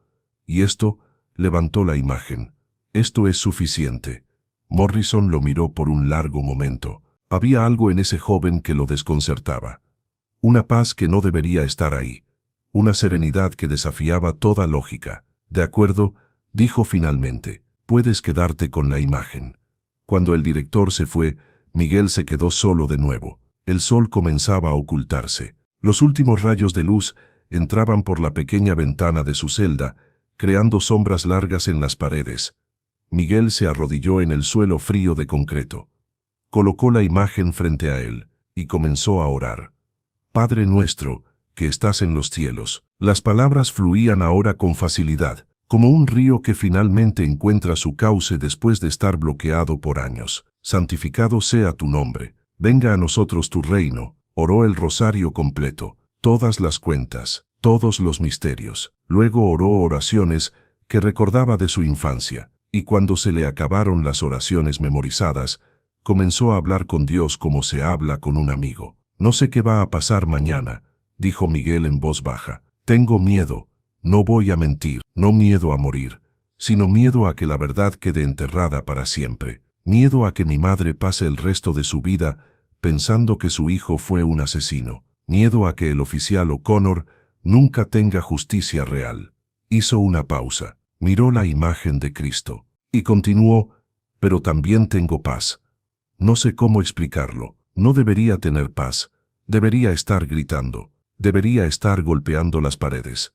Y esto, levantó la imagen. Esto es suficiente. Morrison lo miró por un largo momento. Había algo en ese joven que lo desconcertaba. Una paz que no debería estar ahí. Una serenidad que desafiaba toda lógica. De acuerdo, dijo finalmente, puedes quedarte con la imagen. Cuando el director se fue, Miguel se quedó solo de nuevo. El sol comenzaba a ocultarse. Los últimos rayos de luz entraban por la pequeña ventana de su celda, creando sombras largas en las paredes. Miguel se arrodilló en el suelo frío de concreto. Colocó la imagen frente a él y comenzó a orar. Padre nuestro, que estás en los cielos. Las palabras fluían ahora con facilidad, como un río que finalmente encuentra su cauce después de estar bloqueado por años. Santificado sea tu nombre. Venga a nosotros tu reino. Oró el rosario completo, todas las cuentas, todos los misterios. Luego oró oraciones que recordaba de su infancia, y cuando se le acabaron las oraciones memorizadas, comenzó a hablar con Dios como se habla con un amigo. No sé qué va a pasar mañana, dijo Miguel en voz baja. Tengo miedo, no voy a mentir, no miedo a morir, sino miedo a que la verdad quede enterrada para siempre. Miedo a que mi madre pase el resto de su vida pensando que su hijo fue un asesino. Miedo a que el oficial O'Connor nunca tenga justicia real. Hizo una pausa, miró la imagen de Cristo, y continuó, pero también tengo paz. No sé cómo explicarlo. No debería tener paz. Debería estar gritando. Debería estar golpeando las paredes.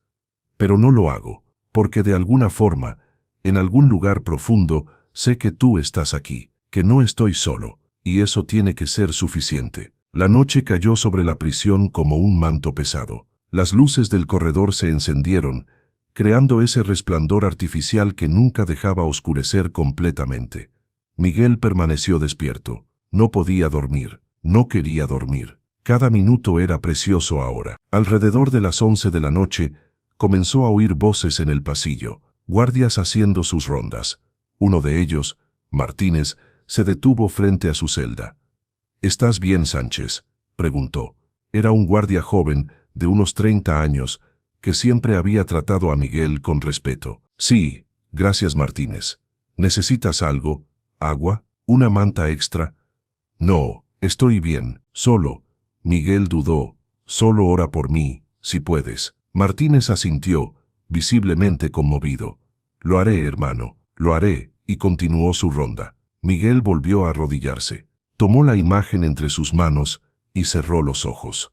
Pero no lo hago, porque de alguna forma, en algún lugar profundo, sé que tú estás aquí, que no estoy solo, y eso tiene que ser suficiente. La noche cayó sobre la prisión como un manto pesado. Las luces del corredor se encendieron, creando ese resplandor artificial que nunca dejaba oscurecer completamente. Miguel permaneció despierto. No podía dormir, no quería dormir. Cada minuto era precioso ahora. Alrededor de las 11 de la noche, comenzó a oír voces en el pasillo, guardias haciendo sus rondas. Uno de ellos, Martínez, se detuvo frente a su celda. ¿Estás bien, Sánchez?, preguntó. Era un guardia joven, de unos 30 años, que siempre había tratado a Miguel con respeto. Sí, gracias, Martínez. ¿Necesitas algo? ¿Agua? ¿Una manta extra? No, estoy bien, solo. Miguel dudó. Solo ora por mí, si puedes. Martínez asintió, visiblemente conmovido. Lo haré, hermano, lo haré, y continuó su ronda. Miguel volvió a arrodillarse. Tomó la imagen entre sus manos y cerró los ojos.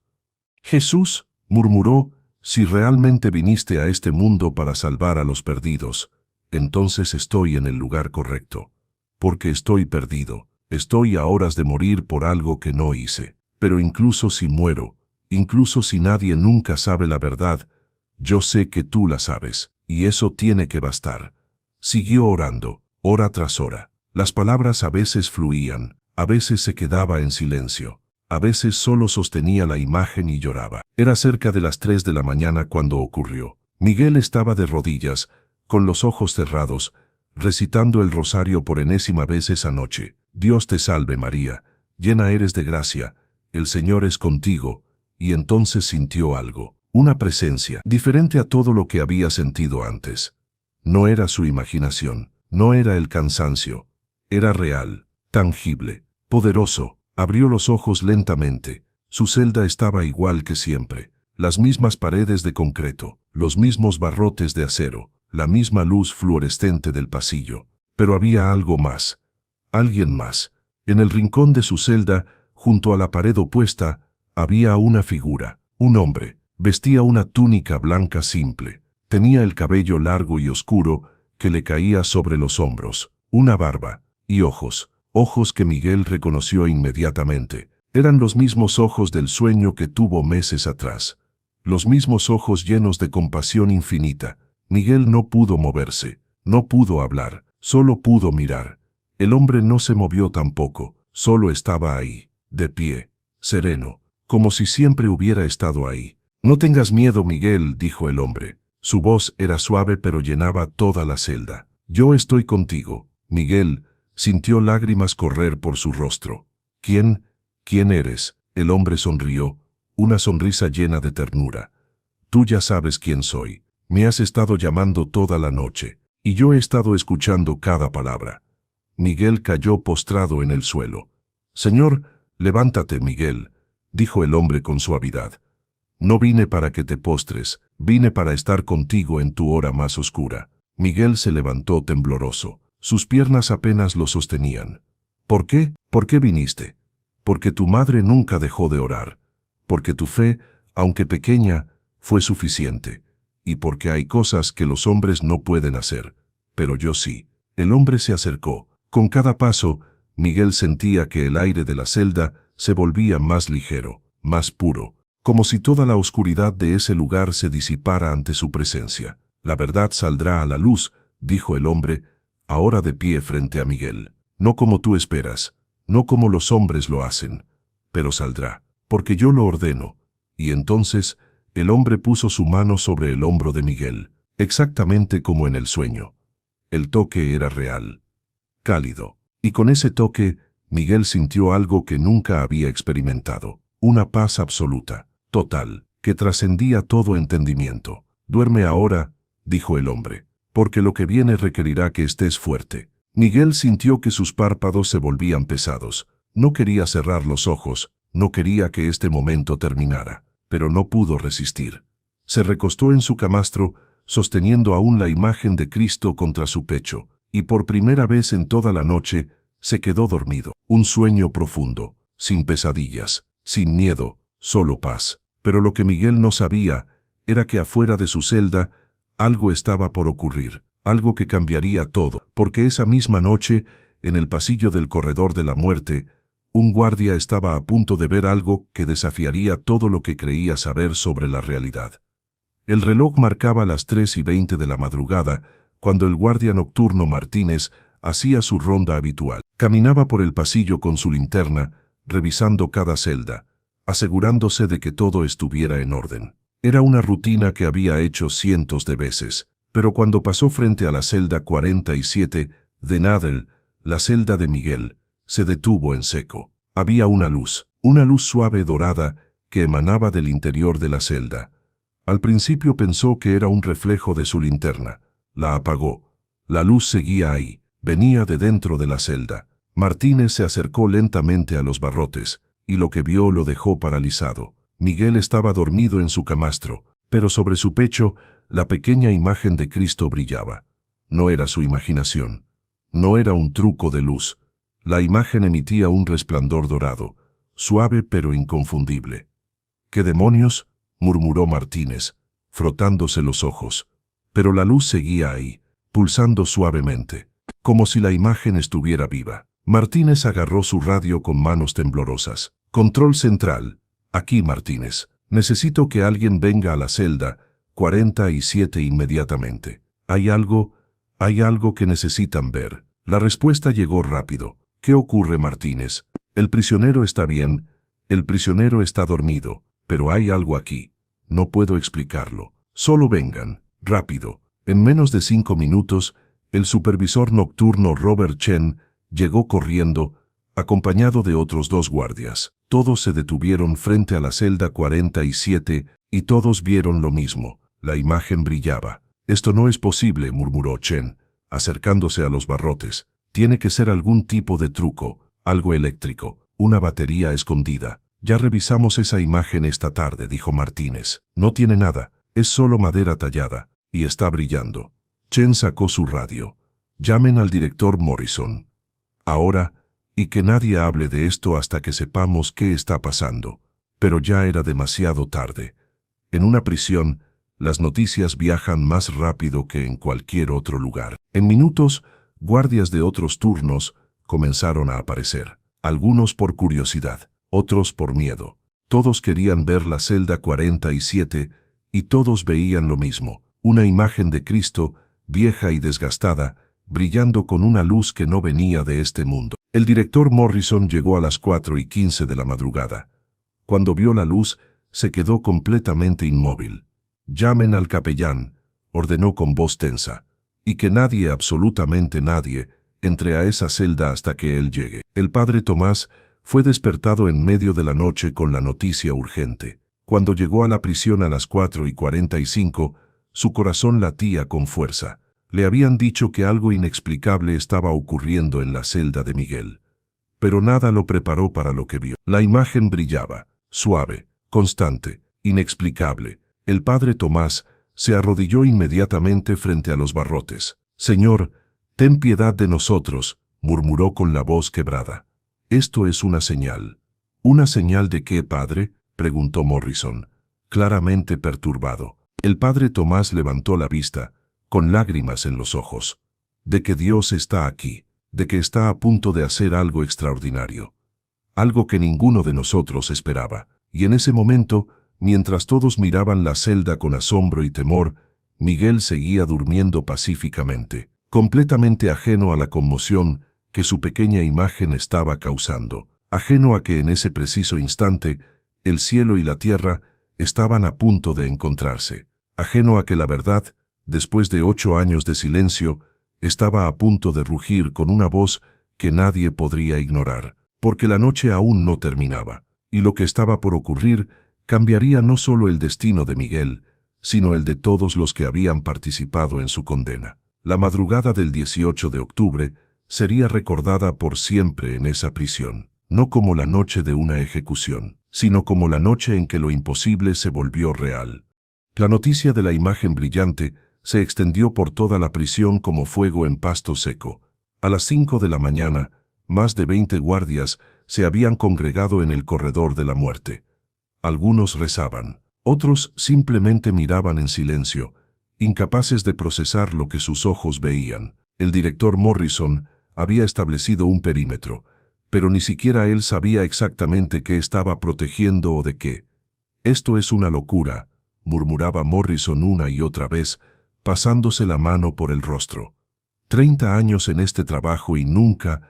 Jesús, murmuró, si realmente viniste a este mundo para salvar a los perdidos, entonces estoy en el lugar correcto. Porque estoy perdido. Estoy a horas de morir por algo que no hice. Pero incluso si muero, incluso si nadie nunca sabe la verdad, yo sé que tú la sabes, y eso tiene que bastar. Siguió orando, hora tras hora. Las palabras a veces fluían, a veces se quedaba en silencio, a veces solo sostenía la imagen y lloraba. Era cerca de las 3 de la mañana cuando ocurrió. Miguel estaba de rodillas, con los ojos cerrados, recitando el rosario por enésima vez esa noche. Dios te salve María, llena eres de gracia, el Señor es contigo, y entonces sintió algo, una presencia, diferente a todo lo que había sentido antes. No era su imaginación, no era el cansancio, era real, tangible, poderoso. Abrió los ojos lentamente. Su celda estaba igual que siempre, las mismas paredes de concreto, los mismos barrotes de acero, la misma luz fluorescente del pasillo. Pero había algo más, alguien más. En el rincón de su celda, junto a la pared opuesta, había una figura, un hombre. Vestía una túnica blanca simple. Tenía el cabello largo y oscuro que le caía sobre los hombros, una barba y ojos que Miguel reconoció inmediatamente. Eran los mismos ojos del sueño que tuvo meses atrás. Los mismos ojos llenos de compasión infinita. Miguel no pudo moverse, no pudo hablar, solo pudo mirar. El hombre no se movió tampoco, solo estaba ahí, de pie, sereno, como si siempre hubiera estado ahí. No tengas miedo, Miguel, dijo el hombre. Su voz era suave pero llenaba toda la celda. Yo estoy contigo. Miguel sintió lágrimas correr por su rostro. ¿Quién eres? El hombre sonrió, una sonrisa llena de ternura. Tú ya sabes quién soy. Me has estado llamando toda la noche, y yo he estado escuchando cada palabra. Miguel cayó postrado en el suelo. Señor, levántate, Miguel, dijo el hombre con suavidad. No vine para que te postres, vine para estar contigo en tu hora más oscura. Miguel se levantó tembloroso. Sus piernas apenas lo sostenían. ¿Por qué? ¿Por qué viniste? Porque tu madre nunca dejó de orar. Porque tu fe, aunque pequeña, fue suficiente. Y porque hay cosas que los hombres no pueden hacer. Pero yo sí. El hombre se acercó. Con cada paso, Miguel sentía que el aire de la celda se volvía más ligero, más puro, como si toda la oscuridad de ese lugar se disipara ante su presencia. La verdad saldrá a la luz, dijo el hombre, ahora de pie frente a Miguel. No como tú esperas, no como los hombres lo hacen, pero saldrá, porque yo lo ordeno. Y entonces, el hombre puso su mano sobre el hombro de Miguel, exactamente como en el sueño. El toque era real, cálido, y con ese toque, Miguel sintió algo que nunca había experimentado, una paz absoluta, total, que trascendía todo entendimiento. Duerme ahora, dijo el hombre, porque lo que viene requerirá que estés fuerte. Miguel sintió que sus párpados se volvían pesados. No quería cerrar los ojos, no quería que este momento terminara, pero no pudo resistir. Se recostó en su camastro, sosteniendo aún la imagen de Cristo contra su pecho, y por primera vez en toda la noche, se quedó dormido. Un sueño profundo, sin pesadillas, sin miedo, solo paz. Pero lo que Miguel no sabía era que afuera de su celda, algo estaba por ocurrir, algo que cambiaría todo, porque esa misma noche, en el pasillo del corredor de la muerte, un guardia estaba a punto de ver algo que desafiaría todo lo que creía saber sobre la realidad. El reloj marcaba las 3:20 de la madrugada, cuando el guardia nocturno Martínez hacía su ronda habitual. Caminaba por el pasillo con su linterna, revisando cada celda, asegurándose de que todo estuviera en orden. Era una rutina que había hecho cientos de veces, pero cuando pasó frente a la celda 47 de Nadel, la celda de Miguel, se detuvo en seco. Había una luz suave dorada, que emanaba del interior de la celda. Al principio pensó que era un reflejo de su linterna. La apagó. La luz seguía ahí, venía de dentro de la celda. Martínez se acercó lentamente a los barrotes, y lo que vio lo dejó paralizado. Miguel estaba dormido en su camastro, pero sobre su pecho, la pequeña imagen de Cristo brillaba. No era su imaginación. No era un truco de luz. La imagen emitía un resplandor dorado, suave pero inconfundible. ¿Qué demonios?, murmuró Martínez, frotándose los ojos. Pero la luz seguía ahí, pulsando suavemente, como si la imagen estuviera viva. Martínez agarró su radio con manos temblorosas. Control central. Aquí, Martínez. Necesito que alguien venga a la celda 47 inmediatamente. Hay algo que necesitan ver. La respuesta llegó rápido. ¿Qué ocurre, Martínez? El prisionero está bien, el prisionero está dormido, pero hay algo aquí. No puedo explicarlo. Solo vengan, rápido. En menos de 5 minutos, El supervisor nocturno Robert Chen llegó corriendo, acompañado de otros 2 guardias. Todos se detuvieron frente a la celda 47 y todos vieron lo mismo. La imagen brillaba. «Esto no es posible», murmuró Chen, acercándose a los barrotes. «Tiene que ser algún tipo de truco, algo eléctrico, una batería escondida». «Ya revisamos esa imagen esta tarde», dijo Martínez. «No tiene nada, es solo madera tallada, y está brillando». Chen sacó su radio. «Llamen al director Morrison. Ahora, y que nadie hable de esto hasta que sepamos qué está pasando». Pero ya era demasiado tarde. En una prisión, las noticias viajan más rápido que en cualquier otro lugar. En minutos, guardias de otros turnos comenzaron a aparecer. Algunos por curiosidad, otros por miedo. Todos querían ver la celda 47 y todos veían lo mismo. Una imagen de Cristo, vieja y desgastada, brillando con una luz que no venía de este mundo. El director Morrison llegó a las 4:15 de la madrugada. Cuando vio la luz, se quedó completamente inmóvil. «Llamen al capellán», ordenó con voz tensa, «y que nadie, absolutamente nadie, entre a esa celda hasta que él llegue». El padre Tomás fue despertado en medio de la noche con la noticia urgente. Cuando llegó a la prisión a las 4:45, su corazón latía con fuerza. Le habían dicho que algo inexplicable estaba ocurriendo en la celda de Miguel. Pero nada lo preparó para lo que vio. La imagen brillaba, suave, constante, inexplicable. El padre Tomás se arrodilló inmediatamente frente a los barrotes. «Señor, ten piedad de nosotros», murmuró con la voz quebrada. «Esto es una señal». «¿Una señal de qué, padre?», preguntó Morrison, claramente perturbado. El padre Tomás levantó la vista, con lágrimas en los ojos. «De que Dios está aquí, de que está a punto de hacer algo extraordinario. Algo que ninguno de nosotros esperaba». Y en ese momento, mientras todos miraban la celda con asombro y temor, Miguel seguía durmiendo pacíficamente, completamente ajeno a la conmoción que su pequeña imagen estaba causando, ajeno a que en ese preciso instante el cielo y la tierra estaban a punto de encontrarse, ajeno a que la verdad, después de 8 años de silencio, estaba a punto de rugir con una voz que nadie podría ignorar, porque la noche aún no terminaba, y lo que estaba por ocurrir cambiaría no solo el destino de Miguel, sino el de todos los que habían participado en su condena. La madrugada del 18 de octubre sería recordada por siempre en esa prisión, no como la noche de una ejecución, sino como la noche en que lo imposible se volvió real. La noticia de la imagen brillante se extendió por toda la prisión como fuego en pasto seco. A las 5 de la mañana, más de 20 guardias se habían congregado en el corredor de la muerte. Algunos rezaban, otros simplemente miraban en silencio, incapaces de procesar lo que sus ojos veían. El director Morrison había establecido un perímetro, pero ni siquiera él sabía exactamente qué estaba protegiendo o de qué. «Esto es una locura», murmuraba Morrison una y otra vez, pasándose la mano por el rostro. 30 años en este trabajo y nunca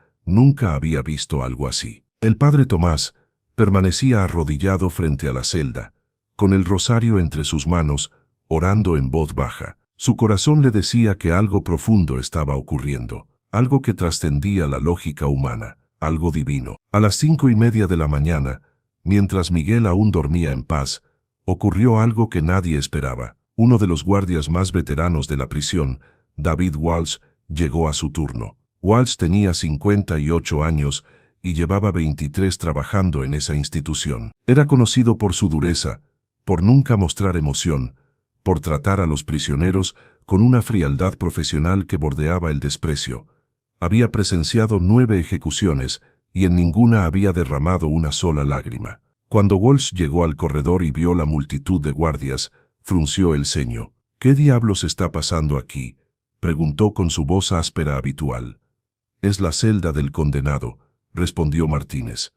había visto algo así. El padre Tomás permanecía arrodillado frente a la celda, con el rosario entre sus manos, orando en voz baja. Su corazón le decía que algo profundo estaba ocurriendo, algo que trascendía la lógica humana, algo divino. A las 5:30 de la mañana, mientras Miguel aún dormía en paz, ocurrió algo que nadie esperaba. Uno de los guardias más veteranos de la prisión, David Walsh, llegó a su turno. Walsh tenía 58 años y llevaba 23 trabajando en esa institución. Era conocido por su dureza, por nunca mostrar emoción, por tratar a los prisioneros con una frialdad profesional que bordeaba el desprecio. Había presenciado 9 ejecuciones y en ninguna había derramado una sola lágrima. Cuando Walsh llegó al corredor y vio la multitud de guardias, frunció el ceño. «¿Qué diablos está pasando aquí?», preguntó con su voz áspera habitual. «Es la celda del condenado», respondió Martínez.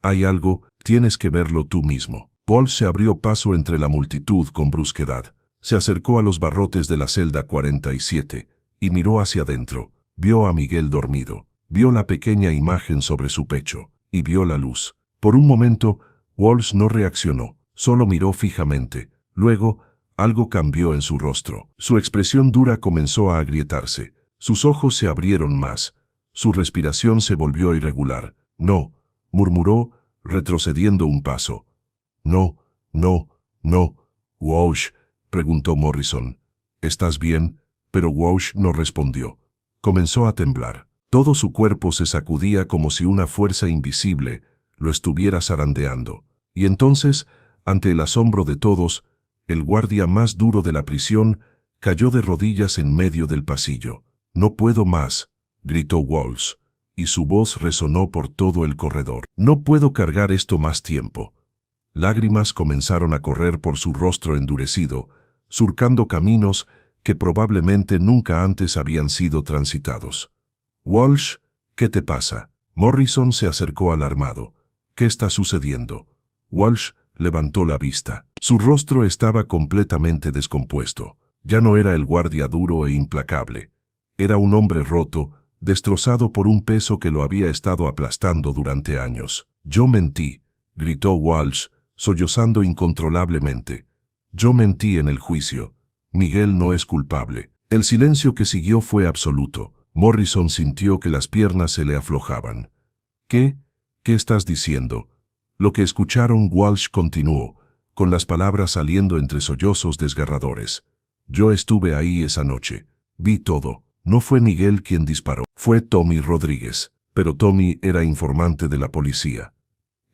«Hay algo, tienes que verlo tú mismo». Walsh se abrió paso entre la multitud con brusquedad. Se acercó a los barrotes de la celda 47 y miró hacia adentro. Vio a Miguel dormido, vio la pequeña imagen sobre su pecho y vio la luz. Por un momento, Walsh no reaccionó, solo miró fijamente. Luego, algo cambió en su rostro. Su expresión dura comenzó a agrietarse. Sus ojos se abrieron más. Su respiración se volvió irregular. No, murmuró, retrocediendo un paso. No, no, no. Walsh, preguntó Morrison. ¿Estás bien? Pero Walsh no respondió. Comenzó a temblar. Todo su cuerpo se sacudía como si una fuerza invisible lo estuviera zarandeando. Y entonces, ante el asombro de todos, el guardia más duro de la prisión cayó de rodillas en medio del pasillo. «No puedo más», gritó Walsh, y su voz resonó por todo el corredor. «No puedo cargar esto más tiempo». Lágrimas comenzaron a correr por su rostro endurecido, surcando caminos que probablemente nunca antes habían sido transitados. «Walsh, ¿qué te pasa?» Morrison se acercó alarmado. «¿Qué está sucediendo?» Walsh levantó la vista. Su rostro estaba completamente descompuesto. Ya no era el guardia duro e implacable. Era un hombre roto, destrozado por un peso que lo había estado aplastando durante años. «Yo mentí», gritó Walsh, sollozando incontrolablemente. «Yo mentí en el juicio. Miguel no es culpable». El silencio que siguió fue absoluto. Morrison sintió que las piernas se le aflojaban. «¿Qué? ¿Qué estás diciendo?» Lo que escucharon, Walsh continuó, con las palabras saliendo entre sollozos desgarradores. «Yo estuve ahí esa noche. Vi todo. No fue Miguel quien disparó. Fue Tommy Rodríguez. Pero Tommy era informante de la policía.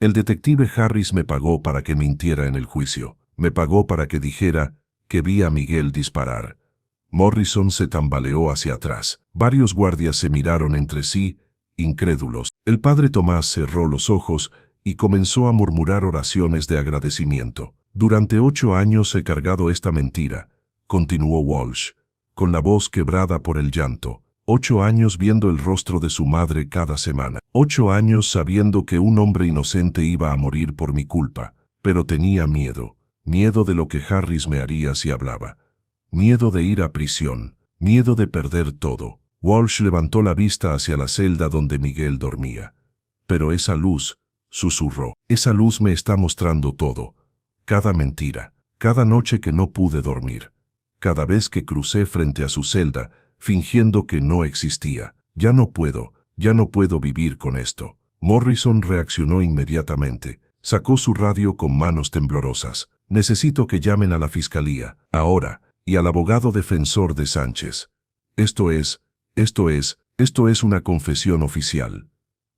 El detective Harris me pagó para que mintiera en el juicio. Me pagó para que dijera que vi a Miguel disparar». Morrison se tambaleó hacia atrás. Varios guardias se miraron entre sí, incrédulos. El padre Tomás cerró los ojos y comenzó a murmurar oraciones de agradecimiento. «Durante 8 años he cargado esta mentira», continuó Walsh, con la voz quebrada por el llanto. 8 años viendo el rostro de su madre cada semana. 8 años sabiendo que un hombre inocente iba a morir por mi culpa. Pero tenía miedo. Miedo de lo que Harris me haría si hablaba. Miedo de ir a prisión. Miedo de perder todo. Walsh levantó la vista hacia la celda donde Miguel dormía. «Pero esa luz», susurró, «esa luz me está mostrando todo. Cada mentira. Cada noche que no pude dormir. Cada vez que crucé frente a su celda, fingiendo que no existía. Ya no puedo vivir con esto». Morrison reaccionó inmediatamente. Sacó su radio con manos temblorosas. «Necesito que llamen a la fiscalía, ahora, y al abogado defensor de Sánchez. Esto es una confesión oficial».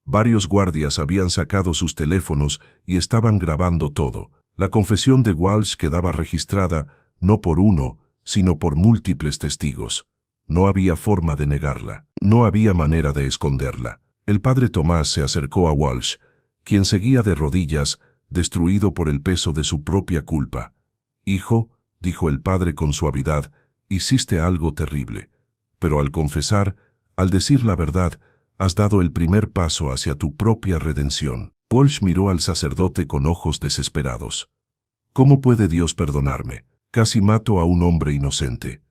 Varios guardias habían sacado sus teléfonos y estaban grabando todo. La confesión de Walsh quedaba registrada no por uno, sino por múltiples testigos. No había forma de negarla. No había manera de esconderla. El padre Tomás se acercó a Walsh, quien seguía de rodillas, destruido por el peso de su propia culpa. «Hijo», dijo el padre con suavidad, «hiciste algo terrible. Pero al confesar, al decir la verdad, has dado el primer paso hacia tu propia redención». Walsh miró al sacerdote con ojos desesperados. «¿Cómo puede Dios perdonarme? Casi mato a un hombre inocente.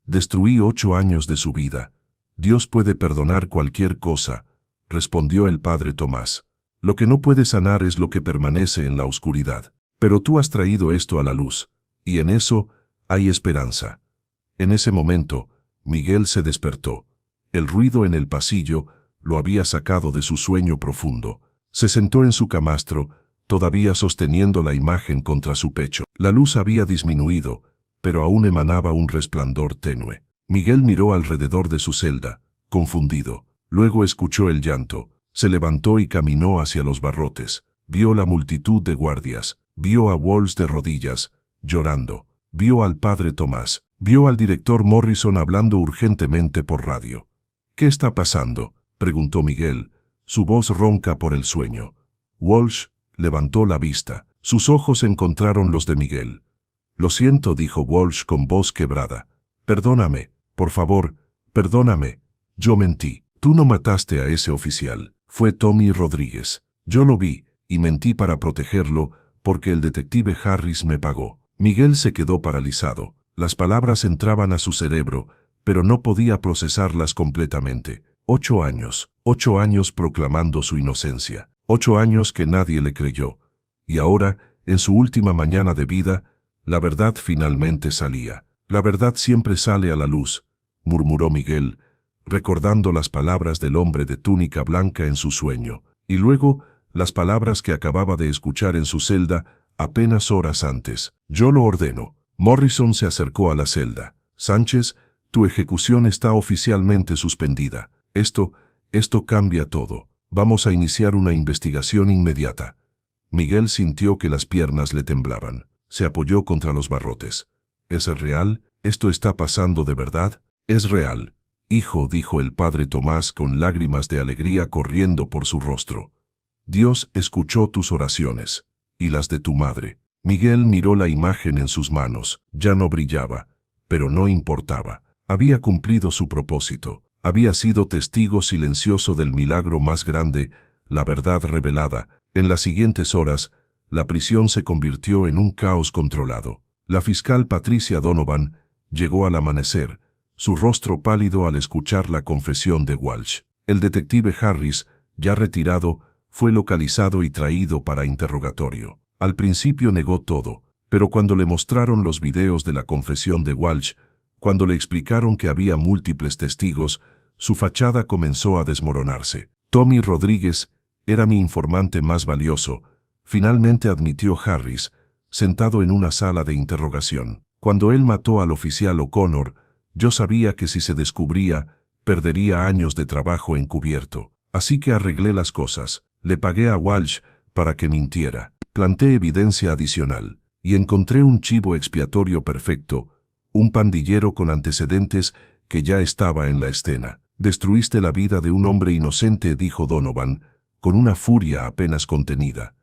Destruí 8 años de su vida. Dios puede perdonar cualquier cosa», respondió el padre Tomás. «Lo que no puede sanar es lo que permanece en la oscuridad. Pero tú has traído esto a la luz, y en eso hay esperanza». En ese momento, Miguel se despertó. El ruido en el pasillo lo había sacado de su sueño profundo. Se sentó en su camastro, todavía sosteniendo la imagen contra su pecho. La luz había disminuido, pero aún emanaba un resplandor tenue. Miguel miró alrededor de su celda, confundido. Luego escuchó el llanto. Se levantó y caminó hacia los barrotes. Vio la multitud de guardias. Vio a Walsh de rodillas, llorando. Vio al padre Tomás. Vio al director Morrison hablando urgentemente por radio. «¿Qué está pasando?», preguntó Miguel, su voz ronca por el sueño. Walsh levantó la vista. Sus ojos encontraron los de Miguel. «Lo siento», dijo Walsh con voz quebrada. «Perdóname, por favor, perdóname. Yo mentí. Tú no mataste a ese oficial. Fue Tommy Rodríguez. Yo lo vi, y mentí para protegerlo, porque el detective Harris me pagó». Miguel se quedó paralizado. Las palabras entraban a su cerebro, pero no podía procesarlas completamente. 8 años. 8 años proclamando su inocencia. 8 años que nadie le creyó. Y ahora, en su última mañana de vida, la verdad finalmente salía. «La verdad siempre sale a la luz», murmuró Miguel, recordando las palabras del hombre de túnica blanca en su sueño, y luego las palabras que acababa de escuchar en su celda apenas horas antes. «Yo lo ordeno». Morrison se acercó a la celda. «Sánchez, tu ejecución está oficialmente suspendida. Esto cambia todo. Vamos a iniciar una investigación inmediata». Miguel sintió que las piernas le temblaban. Se apoyó contra los barrotes. «¿Es real? ¿Esto está pasando de verdad?» «Es real, hijo», dijo el padre Tomás con lágrimas de alegría corriendo por su rostro. «Dios escuchó tus oraciones, y las de tu madre». Miguel miró la imagen en sus manos. Ya no brillaba, pero no importaba. Había cumplido su propósito. Había sido testigo silencioso del milagro más grande, la verdad revelada. En las siguientes horas, la prisión se convirtió en un caos controlado. La fiscal Patricia Donovan llegó al amanecer, su rostro pálido al escuchar la confesión de Walsh. El detective Harris, ya retirado, fue localizado y traído para interrogatorio. Al principio negó todo, pero cuando le mostraron los videos de la confesión de Walsh, cuando le explicaron que había múltiples testigos, su fachada comenzó a desmoronarse. «Tommy Rodríguez era mi informante más valioso», finalmente admitió Harris, sentado en una sala de interrogación. «Cuando él mató al oficial O'Connor, yo sabía que si se descubría, perdería años de trabajo encubierto. Así que arreglé las cosas. Le pagué a Walsh para que mintiera. Planté evidencia adicional y encontré un chivo expiatorio perfecto, un pandillero con antecedentes que ya estaba en la escena». «Destruiste la vida de un hombre inocente», dijo Donovan, con una furia apenas contenida.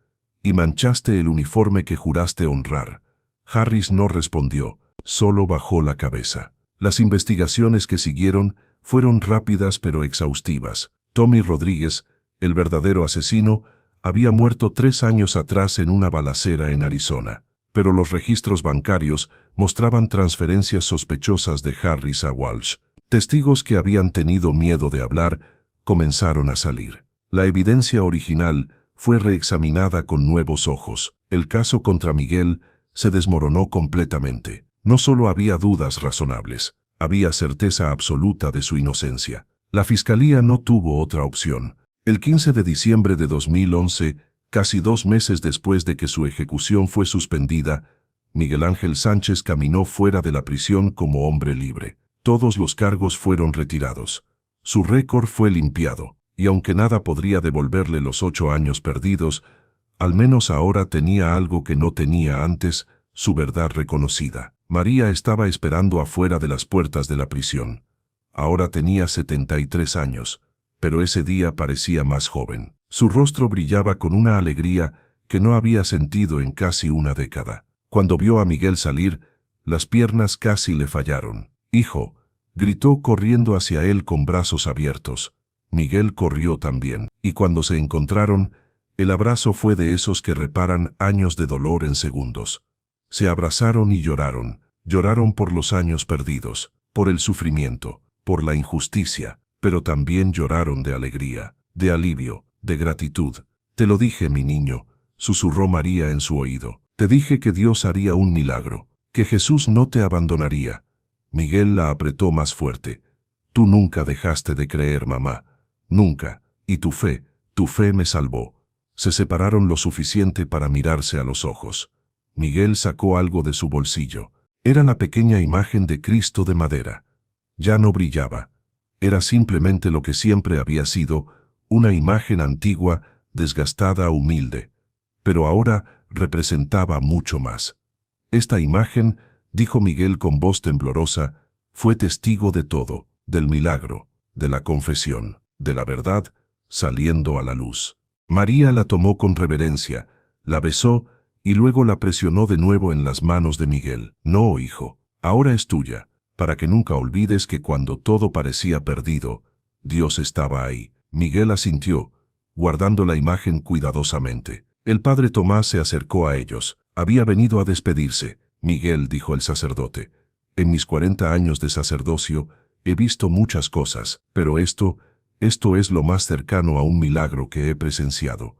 «Y manchaste el uniforme que juraste honrar». Harris no respondió, solo bajó la cabeza. Las investigaciones que siguieron fueron rápidas pero exhaustivas. Tommy Rodríguez, el verdadero asesino, había muerto 3 años atrás en una balacera en Arizona, pero los registros bancarios mostraban transferencias sospechosas de Harris a Walsh. Testigos que habían tenido miedo de hablar comenzaron a salir. La evidencia original fue reexaminada con nuevos ojos. El caso contra Miguel se desmoronó completamente. No solo había dudas razonables, había certeza absoluta de su inocencia. La fiscalía no tuvo otra opción. El 15 de diciembre de 2011, casi 2 meses después de que su ejecución fue suspendida, Miguel Ángel Sánchez caminó fuera de la prisión como hombre libre. Todos los cargos fueron retirados. Su récord fue limpiado, y aunque nada podría devolverle los 8 años perdidos, al menos ahora tenía algo que no tenía antes, su verdad reconocida. María estaba esperando afuera de las puertas de la prisión. Ahora tenía 73 años, pero ese día parecía más joven. Su rostro brillaba con una alegría que no había sentido en casi una década. Cuando vio a Miguel salir, las piernas casi le fallaron. «Hijo», gritó corriendo hacia él con brazos abiertos. Miguel corrió también, y cuando se encontraron, el abrazo fue de esos que reparan años de dolor en segundos. Se abrazaron y lloraron. Lloraron por los años perdidos, por el sufrimiento, por la injusticia, pero también lloraron de alegría, de alivio, de gratitud. «Te lo dije, mi niño», susurró María en su oído. «Te dije que Dios haría un milagro, que Jesús no te abandonaría». Miguel la apretó más fuerte. «Tú nunca dejaste de creer, mamá. Nunca. Y tu fe me salvó». Se separaron lo suficiente para mirarse a los ojos. Miguel sacó algo de su bolsillo. Era la pequeña imagen de Cristo de madera. Ya no brillaba. Era simplemente lo que siempre había sido, una imagen antigua, desgastada, humilde. Pero ahora representaba mucho más. «Esta imagen», dijo Miguel con voz temblorosa, «fue testigo de todo, del milagro, de la confesión, de la verdad, saliendo a la luz». María la tomó con reverencia, la besó y luego la presionó de nuevo en las manos de Miguel. «No, hijo, ahora es tuya, para que nunca olvides que cuando todo parecía perdido, Dios estaba ahí». Miguel asintió, guardando la imagen cuidadosamente. El padre Tomás se acercó a ellos. Había venido a despedirse. «Miguel», dijo el sacerdote, «en mis 40 años de sacerdocio he visto muchas cosas, pero esto es lo más cercano a un milagro que he presenciado».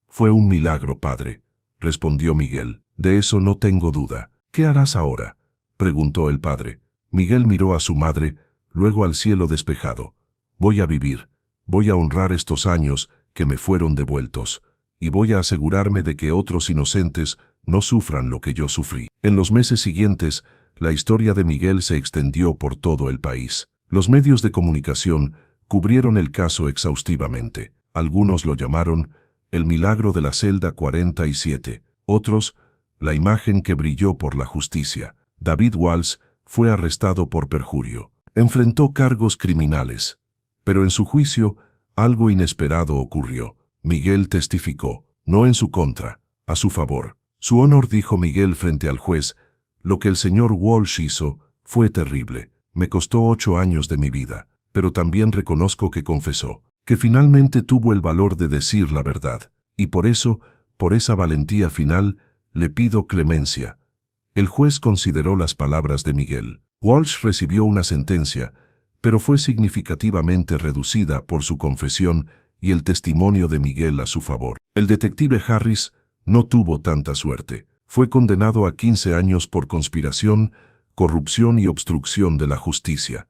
«Fue un milagro, padre», respondió Miguel. «De eso no tengo duda». «¿Qué harás ahora?», preguntó el padre. Miguel miró a su madre, luego al cielo despejado. Voy a vivir, voy a honrar estos años que me fueron devueltos, y voy a asegurarme de que otros inocentes no sufran lo que yo sufrí. En los meses siguientes, la historia de Miguel se extendió por todo el país. Los medios de comunicación cubrieron el caso exhaustivamente. Algunos lo llamaron el milagro de la celda 47, otros, la imagen que brilló por la justicia. David Walsh fue arrestado por perjurio. Enfrentó cargos criminales. Pero en su juicio, algo inesperado ocurrió. Miguel testificó, no en su contra, a su favor. Su honor, dijo Miguel frente al juez, lo que el señor Walsh hizo fue terrible. Me costó 8 años de mi vida, pero también reconozco que confesó, que finalmente tuvo el valor de decir la verdad. Y por eso, por esa valentía final, le pido clemencia. El juez consideró las palabras de Miguel. Walsh recibió una sentencia, pero fue significativamente reducida por su confesión y el testimonio de Miguel a su favor. El detective Harris no tuvo tanta suerte. Fue condenado a 15 años por conspiración, corrupción y obstrucción de la justicia.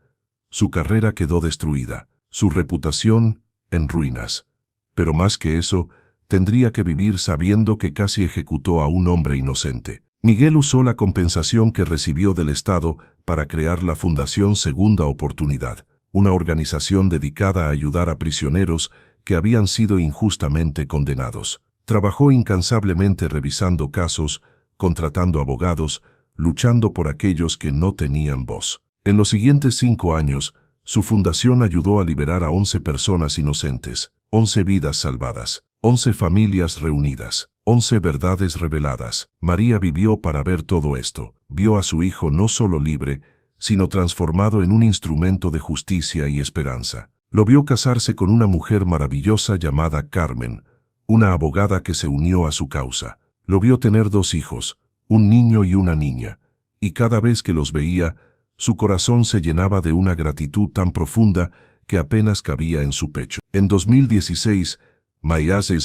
Su carrera quedó destruida, su reputación en ruinas. Pero más que eso, tendría que vivir sabiendo que casi ejecutó a un hombre inocente. Miguel usó la compensación que recibió del Estado para crear la Fundación Segunda Oportunidad, una organización dedicada a ayudar a prisioneros que habían sido injustamente condenados. Trabajó incansablemente revisando casos, contratando abogados, luchando por aquellos que no tenían voz. En los siguientes 5 años, su fundación ayudó a liberar a 11 personas inocentes, 11 vidas salvadas, 11 familias reunidas, 11 verdades reveladas. María vivió para ver todo esto. Vio a su hijo no solo libre, sino transformado en un instrumento de justicia y esperanza. Lo vio casarse con una mujer maravillosa llamada Carmen, una abogada que se unió a su causa. Lo vio tener 2 hijos, un niño y una niña, y cada vez que los veía, su corazón se llenaba de una gratitud tan profunda que apenas cabía en su pecho. En 2016, María se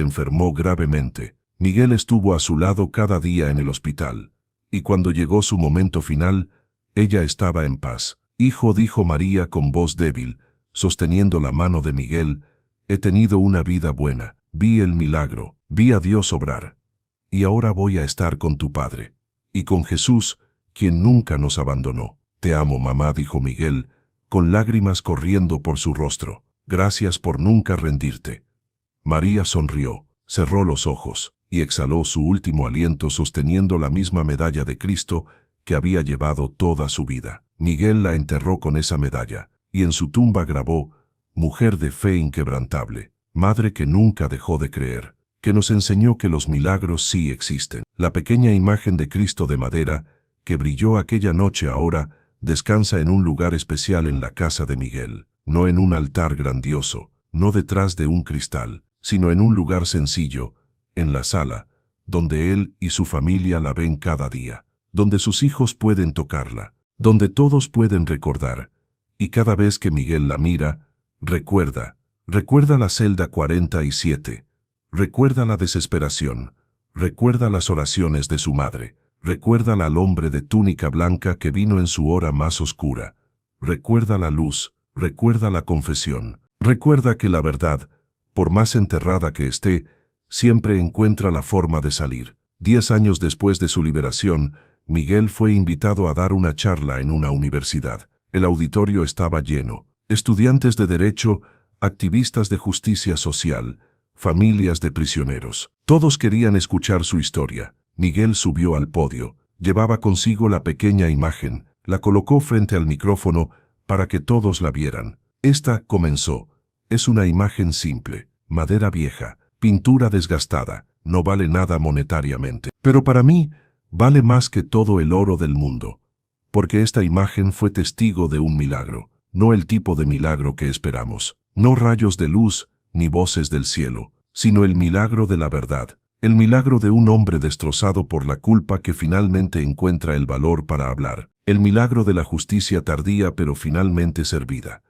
enfermó gravemente. Miguel estuvo a su lado cada día en el hospital, y cuando llegó su momento final, ella estaba en paz. Hijo, dijo María con voz débil, sosteniendo la mano de Miguel, he tenido una vida buena, vi el milagro, vi a Dios obrar. Y ahora voy a estar con tu Padre. Y con Jesús, quien nunca nos abandonó. Te amo, mamá, dijo Miguel, con lágrimas corriendo por su rostro. Gracias por nunca rendirte. María sonrió, cerró los ojos, y exhaló su último aliento sosteniendo la misma medalla de Cristo que había llevado toda su vida. Miguel la enterró con esa medalla, y en su tumba grabó, mujer de fe inquebrantable, madre que nunca dejó de creer, que nos enseñó que los milagros sí existen. La pequeña imagen de Cristo de madera, que brilló aquella noche ahora, descansa en un lugar especial en la casa de Miguel, no en un altar grandioso, no detrás de un cristal, sino en un lugar sencillo, en la sala, donde él y su familia la ven cada día, donde sus hijos pueden tocarla, donde todos pueden recordar, y cada vez que Miguel la mira, recuerda la celda 47, recuerda la desesperación, recuerda las oraciones de su madre, recuerda al hombre de túnica blanca que vino en su hora más oscura, recuerda la luz, recuerda la confesión, recuerda que la verdad, por más enterrada que esté, siempre encuentra la forma de salir. 10 años después de su liberación, Miguel fue invitado a dar una charla en una universidad. El auditorio estaba lleno. Estudiantes de derecho, activistas de justicia social, familias de prisioneros. Todos querían escuchar su historia. Miguel subió al podio. Llevaba consigo la pequeña imagen. La colocó frente al micrófono para que todos la vieran. Esta, comenzó, es una imagen simple, madera vieja, pintura desgastada, no vale nada monetariamente. Pero para mí, vale más que todo el oro del mundo. Porque esta imagen fue testigo de un milagro, no el tipo de milagro que esperamos. No rayos de luz, ni voces del cielo, sino el milagro de la verdad. El milagro de un hombre destrozado por la culpa que finalmente encuentra el valor para hablar. El milagro de la justicia tardía pero finalmente servida.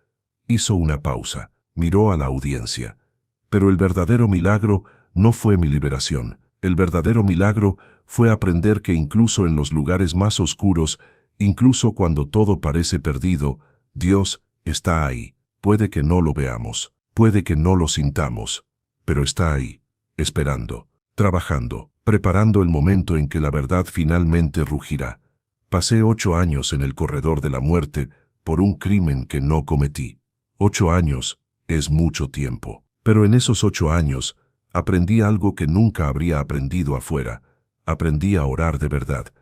Hizo una pausa, miró a la audiencia. Pero el verdadero milagro no fue mi liberación. El verdadero milagro fue aprender que incluso en los lugares más oscuros Incluso cuando todo parece perdido, Dios está ahí. Puede que no lo veamos, puede que no lo sintamos, pero está ahí, esperando, trabajando, preparando el momento en que la verdad finalmente rugirá. Pasé 8 años en el corredor de la muerte por un crimen que no cometí. 8 años es mucho tiempo, pero en esos 8 años aprendí algo que nunca habría aprendido afuera. Aprendí a orar de verdad.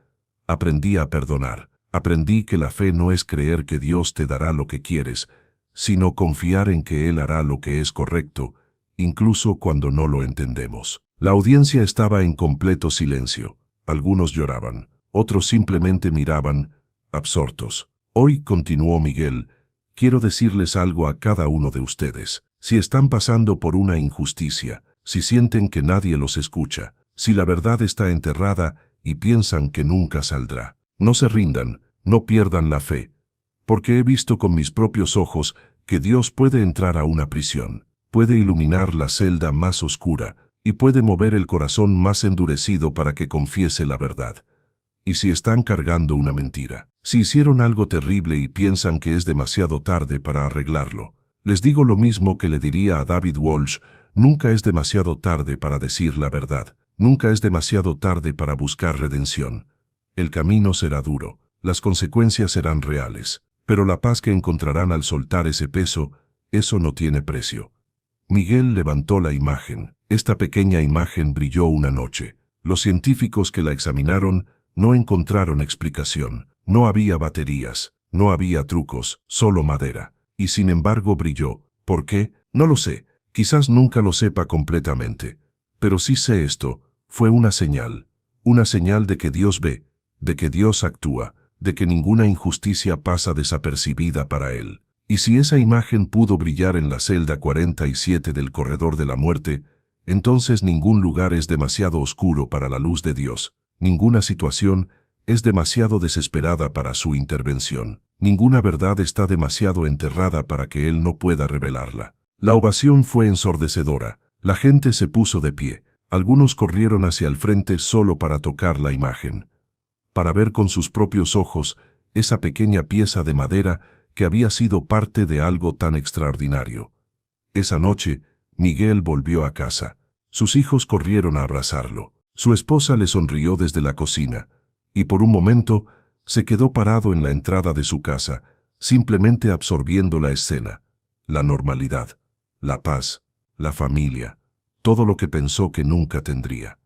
Aprendí a perdonar. Aprendí que la fe no es creer que Dios te dará lo que quieres, sino confiar en que Él hará lo que es correcto, incluso cuando no lo entendemos. La audiencia estaba en completo silencio. Algunos lloraban, otros simplemente miraban, absortos. Hoy, continuó Miguel, quiero decirles algo a cada uno de ustedes. Si están pasando por una injusticia, si sienten que nadie los escucha, si la verdad está enterrada y piensan que nunca saldrá, no se rindan, no pierdan la fe, porque he visto con mis propios ojos que Dios puede entrar a una prisión, puede iluminar la celda más oscura y puede mover el corazón más endurecido para que confiese la verdad. Y si están cargando una mentira, si hicieron algo terrible y piensan que es demasiado tarde para arreglarlo, les digo lo mismo que le diría a David Walsh: nunca es demasiado tarde para decir la verdad, nunca es demasiado tarde para buscar redención. El camino será duro, las consecuencias serán reales, pero la paz que encontrarán al soltar ese peso, eso no tiene precio. Miguel levantó la imagen. Esta pequeña imagen brilló una noche. Los científicos que la examinaron no encontraron explicación. No había baterías, no había trucos, solo madera. Y sin embargo brilló. ¿Por qué? No lo sé. Quizás nunca lo sepa completamente. Pero sí sé esto. Fue una señal de que Dios ve, de que Dios actúa, de que ninguna injusticia pasa desapercibida para Él. Y si esa imagen pudo brillar en la celda 47 del corredor de la muerte, entonces ningún lugar es demasiado oscuro para la luz de Dios, ninguna situación es demasiado desesperada para su intervención, ninguna verdad está demasiado enterrada para que Él no pueda revelarla. La ovación fue ensordecedora, la gente se puso de pie, algunos corrieron hacia el frente solo para tocar la imagen, para ver con sus propios ojos esa pequeña pieza de madera que había sido parte de algo tan extraordinario. Esa noche, Miguel volvió a casa. Sus hijos corrieron a abrazarlo. Su esposa le sonrió desde la cocina, y por un momento se quedó parado en la entrada de su casa, simplemente absorbiendo la escena, la normalidad, la paz, la familia, todo lo que pensó que nunca tendría.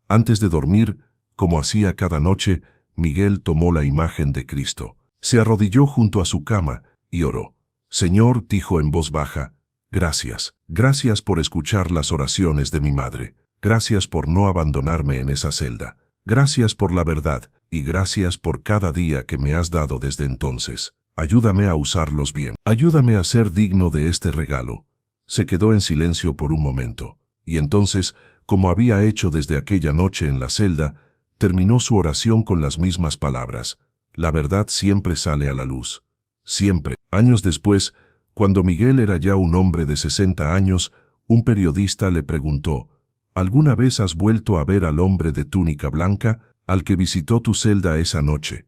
Antes de dormir, como hacía cada noche, Miguel tomó la imagen de Cristo. Se arrodilló junto a su cama y oró. Señor, dijo en voz baja, gracias. Gracias por escuchar las oraciones de mi madre. Gracias por no abandonarme en esa celda. Gracias por la verdad y gracias por cada día que me has dado desde entonces. Ayúdame a usarlos bien. Ayúdame a ser digno de este regalo. Se quedó en silencio por un momento, y entonces, como había hecho desde aquella noche en la celda, terminó su oración con las mismas palabras. La verdad siempre sale a la luz. Siempre. Años después, cuando Miguel era ya un hombre de 60 años, un periodista le preguntó: ¿alguna vez has vuelto a ver al hombre de túnica blanca, al que visitó tu celda esa noche?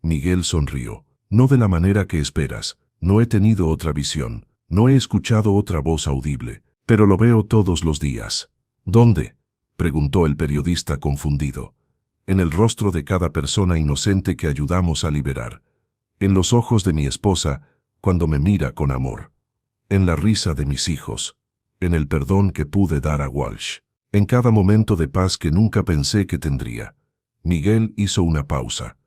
Miguel sonrió. No de la manera que esperas. No he tenido otra visión. No he escuchado otra voz audible. Pero lo veo todos los días. ¿Dónde?, preguntó el periodista confundido. En el rostro de cada persona inocente que ayudamos a liberar. En los ojos de mi esposa, cuando me mira con amor. En la risa de mis hijos. En el perdón que pude dar a Walsh. En cada momento de paz que nunca pensé que tendría. Miguel hizo una pausa.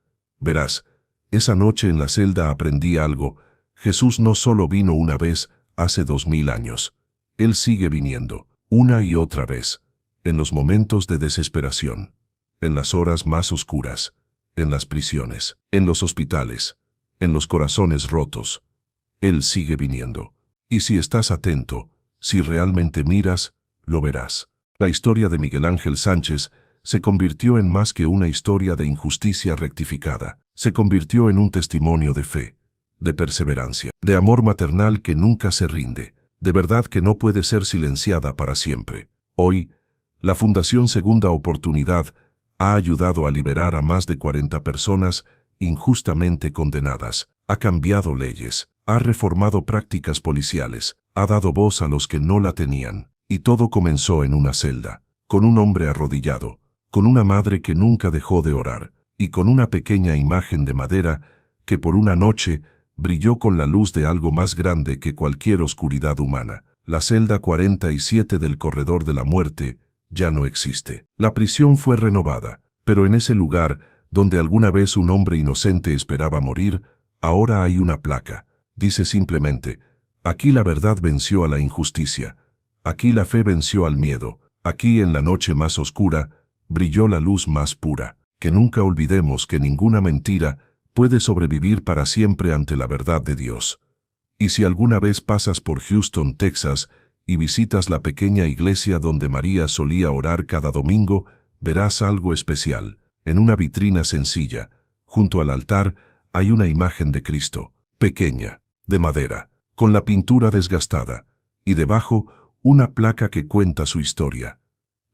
Verás, esa noche en la celda aprendí algo. Jesús no solo vino una vez, hace 2000 años. Él sigue viniendo, una y otra vez. En los momentos de desesperación. En las horas más oscuras, en las prisiones, en los hospitales, en los corazones rotos. Él sigue viniendo. Y si estás atento, si realmente miras, lo verás. La historia de Miguel Ángel Sánchez se convirtió en más que una historia de injusticia rectificada. Se convirtió en un testimonio de fe, de perseverancia, de amor maternal que nunca se rinde, de verdad que no puede ser silenciada para siempre. Hoy, la Fundación Segunda Oportunidad ha ayudado a liberar a más de 40 personas injustamente condenadas, ha cambiado leyes, ha reformado prácticas policiales, ha dado voz a los que no la tenían. Y todo comenzó en una celda, con un hombre arrodillado, con una madre que nunca dejó de orar, y con una pequeña imagen de madera que por una noche brilló con la luz de algo más grande que cualquier oscuridad humana. La celda 47 del corredor de la muerte ya no existe. La prisión fue renovada, pero en ese lugar, donde alguna vez un hombre inocente esperaba morir, ahora hay una placa. Dice simplemente: aquí la verdad venció a la injusticia. Aquí la fe venció al miedo. Aquí en la noche más oscura brilló la luz más pura. Que nunca olvidemos que ninguna mentira puede sobrevivir para siempre ante la verdad de Dios. Y si alguna vez pasas por Houston, Texas, y visitas la pequeña iglesia donde María solía orar cada domingo, verás algo especial. En una vitrina sencilla, junto al altar, hay una imagen de Cristo, pequeña, de madera, con la pintura desgastada, y debajo una placa que cuenta su historia.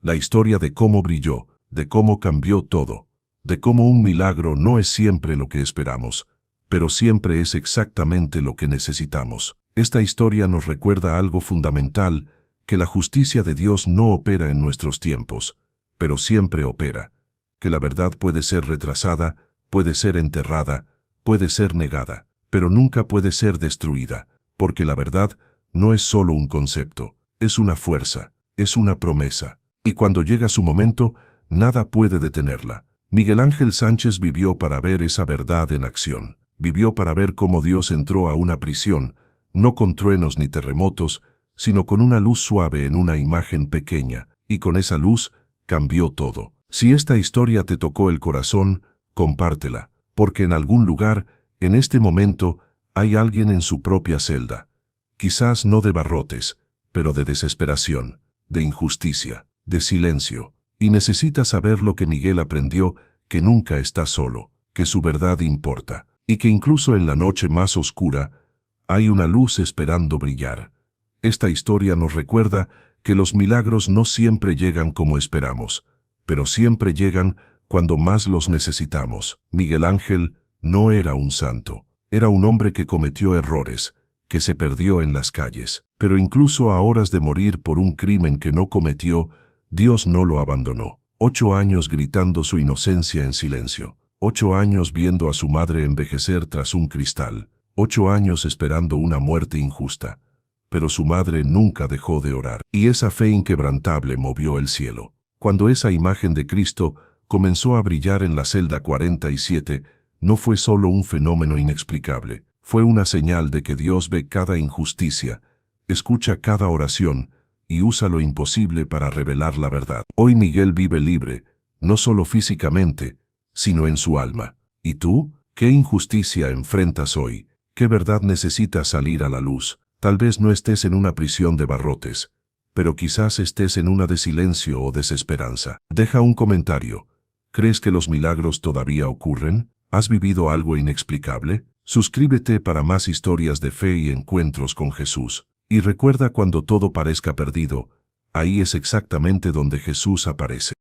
La historia de cómo brilló, de cómo cambió todo, de cómo un milagro no es siempre lo que esperamos, pero siempre es exactamente lo que necesitamos. Esta historia nos recuerda algo fundamental, que la justicia de Dios no opera en nuestros tiempos, pero siempre opera, que la verdad puede ser retrasada, puede ser enterrada, puede ser negada, pero nunca puede ser destruida, porque la verdad no es solo un concepto, es una fuerza, es una promesa, y cuando llega su momento, nada puede detenerla. Miguel Ángel Sánchez vivió para ver esa verdad en acción. Vivió para ver cómo Dios entró a una prisión, no con truenos ni terremotos, sino con una luz suave en una imagen pequeña, y con esa luz cambió todo. Si esta historia te tocó el corazón, compártela, porque en algún lugar, en este momento, hay alguien en su propia celda. Quizás no de barrotes, pero de desesperación, de injusticia, de silencio, y necesita saber lo que Miguel aprendió, que nunca está solo, que su verdad importa, y que incluso en la noche más oscura, hay una luz esperando brillar. Esta historia nos recuerda que los milagros no siempre llegan como esperamos, pero siempre llegan cuando más los necesitamos. Miguel Ángel no era un santo, era un hombre que cometió errores, que se perdió en las calles, pero incluso a horas de morir por un crimen que no cometió, Dios no lo abandonó. 8 años gritando su inocencia en silencio. 8 años viendo a su madre envejecer tras un cristal. 8 años esperando una muerte injusta. Pero su madre nunca dejó de orar, y esa fe inquebrantable movió el cielo. Cuando esa imagen de Cristo comenzó a brillar en la celda 47, no fue solo un fenómeno inexplicable, fue una señal de que Dios ve cada injusticia, escucha cada oración, y usa lo imposible para revelar la verdad. Hoy Miguel vive libre, no solo físicamente, sino en su alma. ¿Y tú? ¿Qué injusticia enfrentas hoy? ¿Qué verdad necesita salir a la luz? Tal vez no estés en una prisión de barrotes, pero quizás estés en una de silencio o desesperanza. Deja un comentario. ¿Crees que los milagros todavía ocurren? ¿Has vivido algo inexplicable? Suscríbete para más historias de fe y encuentros con Jesús. Y recuerda, cuando todo parezca perdido, ahí es exactamente donde Jesús aparece.